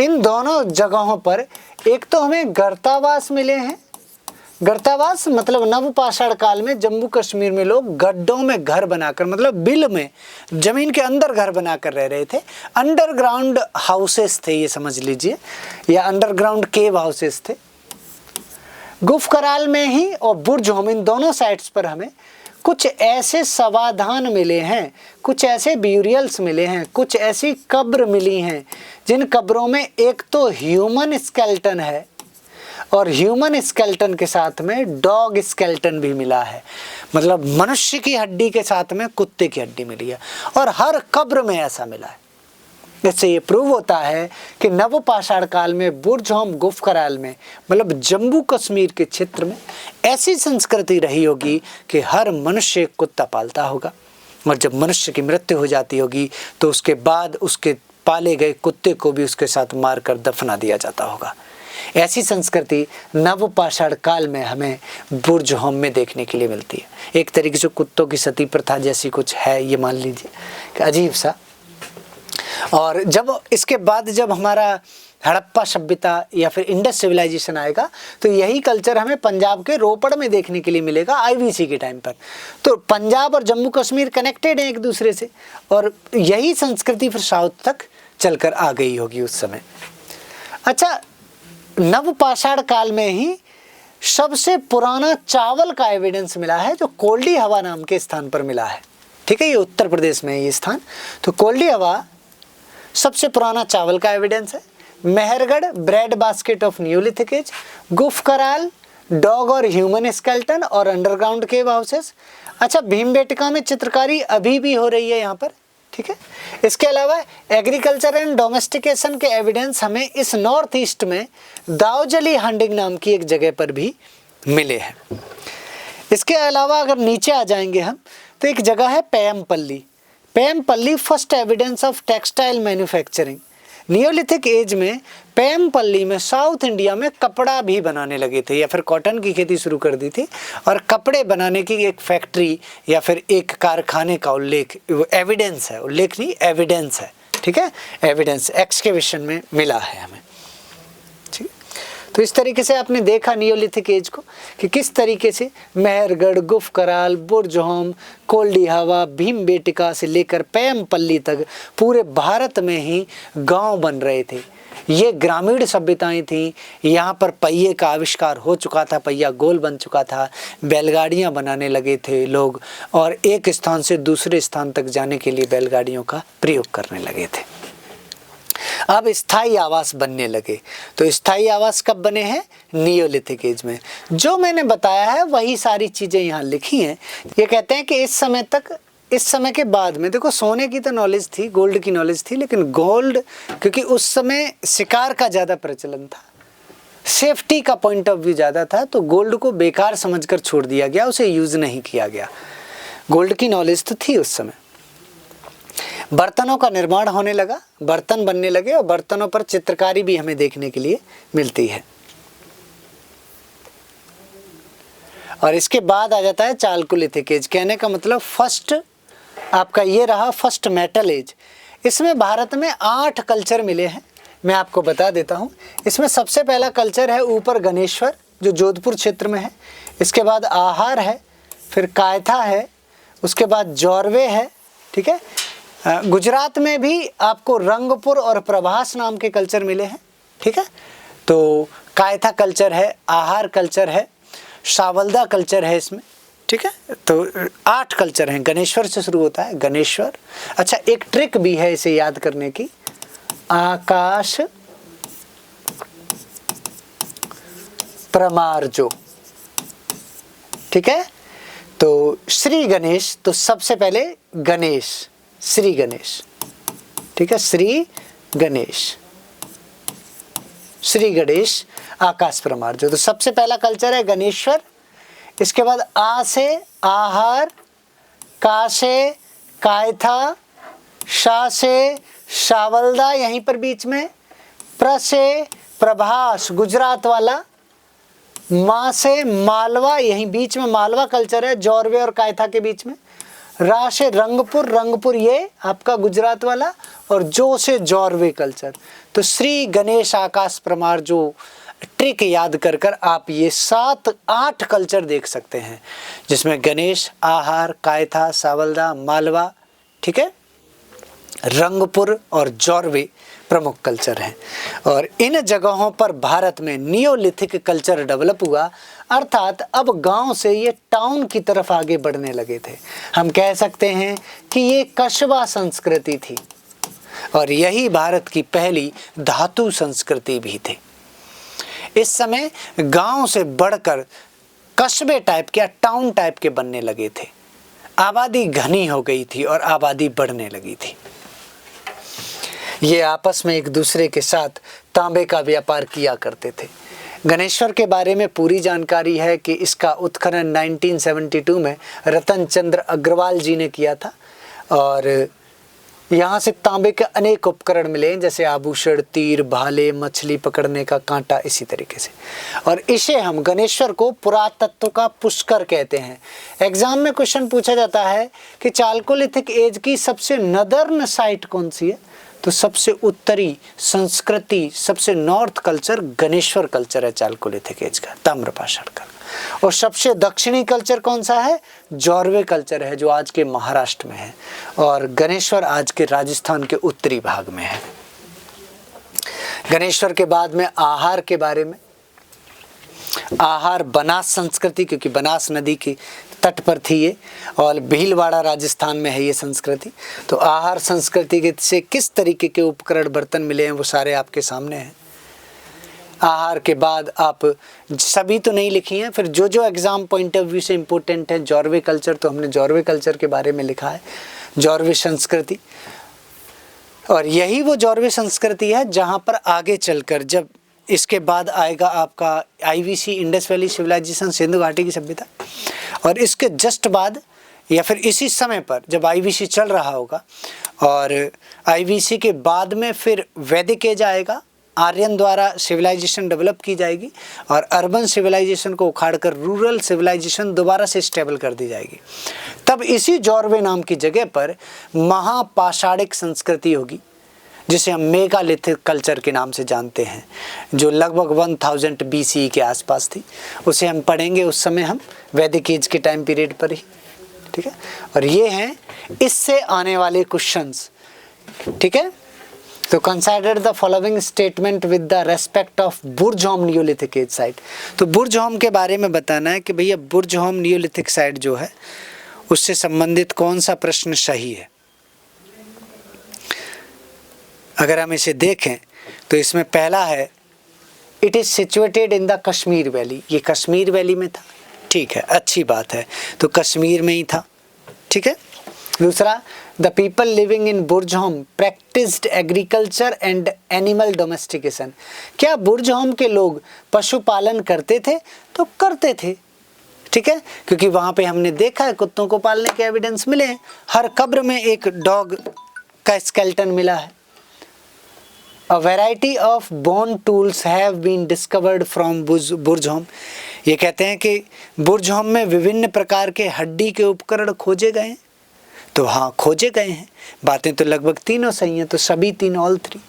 इन दोनों जगहों पर एक तो हमें गर्तावास मिले हैं। गर्तावास मतलब नवपाषाण काल में जम्मू कश्मीर में लोग गड्ढों में घर बनाकर, मतलब बिल में जमीन के अंदर घर बनाकर रह रहे थे। अंडरग्राउंड हाउसेस थे ये समझ लीजिए, या अंडरग्राउंड केव हाउसेस थे। गुफ कराल में ही और बुरजहोम, इन दोनों साइट्स पर हमें कुछ ऐसे समाधान मिले हैं, कुछ ऐसे ब्यूरियल्स मिले हैं, कुछ ऐसी कब्र मिली हैं जिन कब्रों में एक तो ह्यूमन स्केलेटन है और ह्यूमन स्केलेटन के साथ में डॉग स्केलेटन भी मिला है, मतलब मनुष्य की हड्डी के साथ में कुत्ते की हड्डी मिली है और हर कब्र में ऐसा मिला है। इससे ये प्रूव होता है कि नवपाषाण काल में बुरजहोम गुफ कराल में, मतलब जम्मू कश्मीर के क्षेत्र में ऐसी संस्कृति रही होगी कि हर मनुष्य कुत्ता पालता होगा और जब मनुष्य की मृत्यु हो जाती होगी तो उसके बाद उसके पाले गए कुत्ते को भी उसके साथ मारकर दफना दिया जाता होगा। ऐसी संस्कृति नवपाषाण काल में हमें बुरजहोम में देखने के लिए मिलती है। एक तरीके से कुत्तों की सती प्रथा जैसी कुछ है ये मान लीजिए कि अजीब सा। और जब इसके बाद जब हमारा हड़प्पा सभ्यता या फिर इंडस सिविलाइजेशन आएगा तो यही कल्चर हमें पंजाब के रोपड़ में देखने के लिए मिलेगा आईवीसी के टाइम पर। तो पंजाब और जम्मू कश्मीर कनेक्टेड हैं एक दूसरे से और यही संस्कृति फिर साउथ तक चलकर आ गई होगी उस समय। अच्छा, नवपाषाण काल में ही सबसे पुराना चावल का एविडेंस मिला है जो कोल्डी हवा नाम के स्थान पर मिला है। ठीक है, ये उत्तर प्रदेश में है ये स्थान। तो कोल्डी हवा सबसे पुराना चावल का एविडेंस है। Mehrgarh bread basket of neolithic age, Gufkral dog और ह्यूमन स्केलेटन और अंडरग्राउंड केव हाउसेस। अच्छा, भीमबेटका में चित्रकारी अभी भी हो रही है यहाँ पर। ठीक है, इसके अलावा एग्रीकल्चर एंड डोमेस्टिकेशन के एविडेंस हमें इस नॉर्थ ईस्ट में दाऊजली हंडिंग नाम की एक जगह पर भी मिले हैं। इसके अलावा अगर नीचे आ जाएंगे हम तो एक जगह है Paiyampalli. Paiyampalli first evidence of textile manufacturing. Neolithic age में पेयमपल्ली में साउथ इंडिया में कपड़ा भी बनाने लगे थे या फिर कॉटन की खेती शुरू कर दी थी और कपड़े बनाने की एक फैक्ट्री या फिर एक कारखाने का उल्लेख, एविडेंस है, उल्लेख नहीं एविडेंस है। ठीक है, एविडेंस एक्सकेवेशन में मिला है हमें। ठीक, तो इस तरीके से आपने देखा नियोलिथिक एज को कि किस तरीके से मेहरगढ़, गुफ कराल, बुरजहोम, कोल्डी हवा, भीमबेटका से लेकर पेयमपल्ली तक पूरे भारत में ही गांव बन रहे थे। ये ग्रामीण सभ्यताएं थीं। यहाँ पर पहिए का आविष्कार हो चुका था, पहिया गोल बन चुका था, बैलगाड़ियाँ बनाने लगे थे लोग और एक स्थान से दूसरे स्थान तक जाने के लिए बैलगाड़ियों का प्रयोग करने लगे थे। अब स्थायी आवास बनने लगे। तो स्थायी आवास कब बने हैं? नियोलिथिक एज में। जो मैंने बताया है वही सारी चीजें यहाँ लिखी हैं। ये कहते हैं कि इस समय के बाद में, देखो सोने की तो नॉलेज थी, गोल्ड की नॉलेज थी, लेकिन गोल्ड क्योंकि उस समय शिकार का ज्यादा प्रचलन था, सेफ्टी का पॉइंट ऑफ व्यू ज्यादा था, तो गोल्ड को बेकार समझकर छोड़ दिया गया, उसे यूज नहीं किया गया। गोल्ड की नॉलेज तो थी उस समय। बर्तनों का निर्माण होने लगा, बर्तन बनने लगे और बर्तनों पर चित्रकारी भी हमें देखने के लिए मिलती है। और इसके बाद आ जाता है चालकोलिथिक एज। कहने का मतलब फर्स्ट आपका ये रहा फर्स्ट मेटल एज। इसमें भारत में 8 कल्चर मिले हैं, मैं आपको बता देता हूँ। इसमें सबसे पहला कल्चर है ऊपर गणेश्वर, जो जोधपुर क्षेत्र में है। इसके बाद आहार है, फिर कायथा है, उसके बाद जौरवे है, ठीक है। गुजरात में भी आपको रंगपुर और प्रभास नाम के कल्चर मिले हैं, ठीक है। तो कायथा कल्चर है, आहार कल्चर है, सावलदा कल्चर है इसमें, ठीक है। तो 8 कल्चर हैं, गणेश्वर से शुरू होता है, गणेश्वर। अच्छा, एक ट्रिक भी है इसे याद करने की, आकाश प्रमार्जो, ठीक है। तो श्री गणेश, तो सबसे पहले गणेश, श्री गणेश, ठीक है, श्री गणेश, श्री गणेश आकाश प्रमार्जो। तो सबसे पहला कल्चर है गणेश्वर। इसके बाद आ से आहार, का से कायथा, शा से सावलदा यहीं पर बीच में, प्र से प्रभास गुजरात वाला, मा से मालवा यहीं बीच में मालवा कल्चर है, जौरवे और कायथा के बीच में, रा से रंगपुर, रंगपुर ये आपका गुजरात वाला, और जो से जौरवे कल्चर। तो श्री गणेश आकाश प्रमार्जो ट्रिक याद कर कर आप ये 7-8 कल्चर देख सकते हैं, जिसमें गणेश, आहार, कायथा, सावलदा, मालवा, ठीक है, रंगपुर और जौरवे प्रमुख कल्चर हैं। और इन जगहों पर भारत में नियोलिथिक कल्चर डेवलप हुआ, अर्थात अब गांव से ये टाउन की तरफ आगे बढ़ने लगे थे। हम कह सकते हैं कि ये कस्बा संस्कृति थी, और यही भारत की पहली धातु संस्कृति भी थी। इस समय गांव से बढ़कर कस्बे टाइप के या टाउन टाइप के बनने लगे थे। आबादी घनी हो गई थी और आबादी बढ़ने लगी थी। ये आपस में एक दूसरे के साथ तांबे का व्यापार किया करते थे। गणेश्वर के बारे में पूरी जानकारी है कि इसका उत्खनन 1972 में रतन चंद्र अग्रवाल जी ने किया था, और यहाँ से तांबे के अनेक उपकरण मिले हैं, जैसे आभूषण, तीर, भाले, मछली पकड़ने का कांटा, इसी तरीके से। और इसे हम गणेश्वर को पुरातत्व का पुष्कर कहते हैं। एग्जाम में क्वेश्चन पूछा जाता है कि चालकोलिथिक एज की सबसे नदर्न साइट कौन सी है, तो सबसे उत्तरी संस्कृति, सबसे नॉर्थ कल्चर गणेश्वर कल्चर है चालकोलिथिक एज का, ताम्रपाषाण का। और सबसे दक्षिणी कल्चर कौन सा है? जौरवे कल्चर है, जो आज के महाराष्ट्र में है, और गणेश्वर आज के राजस्थान के उत्तरी भाग में है। गणेश्वर के बाद में आहार के बारे में, आहार बनास संस्कृति, क्योंकि बनास नदी की तट पर थी ये, और भीलवाड़ा राजस्थान में है ये संस्कृति। तो आहार संस्कृति से किस तरीके के उपकरण बर्तन मिले हैं वो सारे आपके सामने हैं। आहार के बाद आप सभी तो नहीं लिखी हैं, फिर जो जो एग्जाम पॉइंट ऑफ व्यू से इम्पोर्टेंट है, जौरवे कल्चर, तो हमने जौरवे कल्चर के बारे में लिखा है, जौरवे संस्कृति। और यही वो जौरवे संस्कृति है जहाँ पर आगे चलकर जब इसके बाद आएगा आपका IVC, इंडस वैली सिविलाइजेशन, सिंधु घाटी की सभ्यता, और इसके जस्ट बाद या फिर इसी समय पर जब IVC चल रहा होगा, और IVC के बाद में फिर वैदिक एज आएगा, आर्यन द्वारा सिविलाइजेशन डेवलप की जाएगी, और अर्बन सिविलाइजेशन को उखाड़कर रूरल सिविलाइजेशन दोबारा से स्टेबल कर दी जाएगी। तब इसी जौरवे नाम की जगह पर महापाषाणिक संस्कृति होगी, जिसे हम मेगालिथिक कल्चर के नाम से जानते हैं, जो लगभग 1000 BCE के आसपास थी। उसे हम पढ़ेंगे उस समय हम वैदिक एज के टाइम पीरियड पर ही, ठीक है। और ये हैं इससे आने वाले क्वेश्चंस, ठीक है। तो consider the following statement with the respect of Burzahom neolithic age site. तो बुर्जहोम के बारे में बताना है कि भैया बुर्जहोम नियोलिथिक साइट जो है उससे संबंधित कौन सा प्रश्न सही है। अगर हम इसे देखें तो इसमें पहला है it is situated in the Kashmir valley, ये कश्मीर वैली में था, ठीक है, अच्छी बात है, तो कश्मीर में ही था, ठीक है। दूसरा, the people living in Burzahom practised agriculture and animal domestication, क्या बुर्जहोम के लोग पशुपालन करते थे? तो करते थे, ठीक है, क्योंकि वहाँ पे हमने देखा है कुत्तों को पालने के एविडेंस मिले हैं, हर कब्र में एक डॉग का स्केलेटन मिला है। A variety of bone tools have been discovered from Burzahom, ये कहते हैं कि बुर्जहोम में विभिन्न प्रकार के हड्डी के उपकरण खोजे गए हैं, तो हाँ खोजे गए हैं, बातें तो लगभग तीनों सही हैं, तो सभी तीन ऑल थ्री।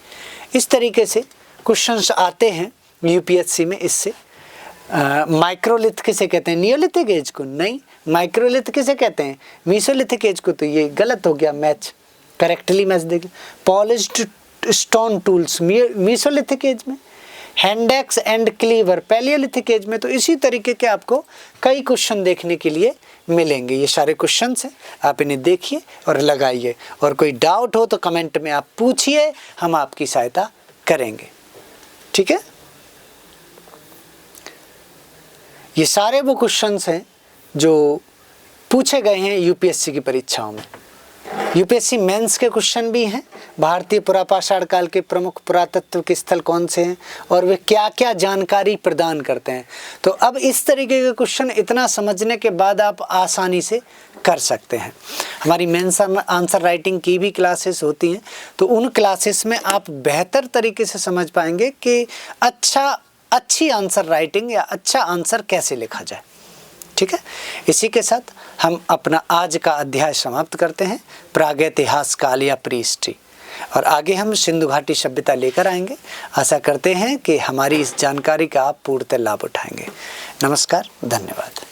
इस तरीके से क्वेश्चंस आते हैं यूपीएससी में इससे। माइक्रोलिथ किसे कहते हैं? नियोलिथिक एज को? नहीं। माइक्रोलिथ किसे कहते हैं? मीसोलिथिक एज को? तो ये गलत हो गया मैच, करेक्टली मैच देखिए। Polished stone tools mesolithic age में, hand axe and cleaver palaeolithic age में। तो इसी तरीके के आपको कई क्वेश्चन देखने के लिए मिलेंगे। ये सारे क्वेश्चन हैं, आप इन्हें देखिए और लगाइए, और कोई डाउट हो तो कमेंट में आप पूछिए, हम आपकी सहायता करेंगे, ठीक है। ये सारे वो क्वेश्चंस हैं जो पूछे गए हैं यूपीएससी की परीक्षाओं में। यूपीएससी मेंस के क्वेश्चन भी हैं, भारतीय पुरापाषाण काल के प्रमुख पुरातत्व के स्थल कौन से हैं और वे क्या क्या जानकारी प्रदान करते हैं। तो अब इस तरीके के क्वेश्चन इतना समझने के बाद आप आसानी से कर सकते हैं। हमारी मेंस आंसर राइटिंग की भी क्लासेस होती हैं, तो उन क्लासेस में आप बेहतर तरीके से समझ पाएंगे कि अच्छी आंसर राइटिंग या अच्छा आंसर कैसे लिखा जाए, ठीक है। इसी के साथ हम अपना आज का अध्याय समाप्त करते हैं, प्रागैतिहास काल या प्री हिस्ट्री, और आगे हम सिंधु घाटी सभ्यता लेकर आएंगे। आशा करते हैं कि हमारी इस जानकारी का आप पूर्णतः लाभ उठाएंगे। नमस्कार, धन्यवाद।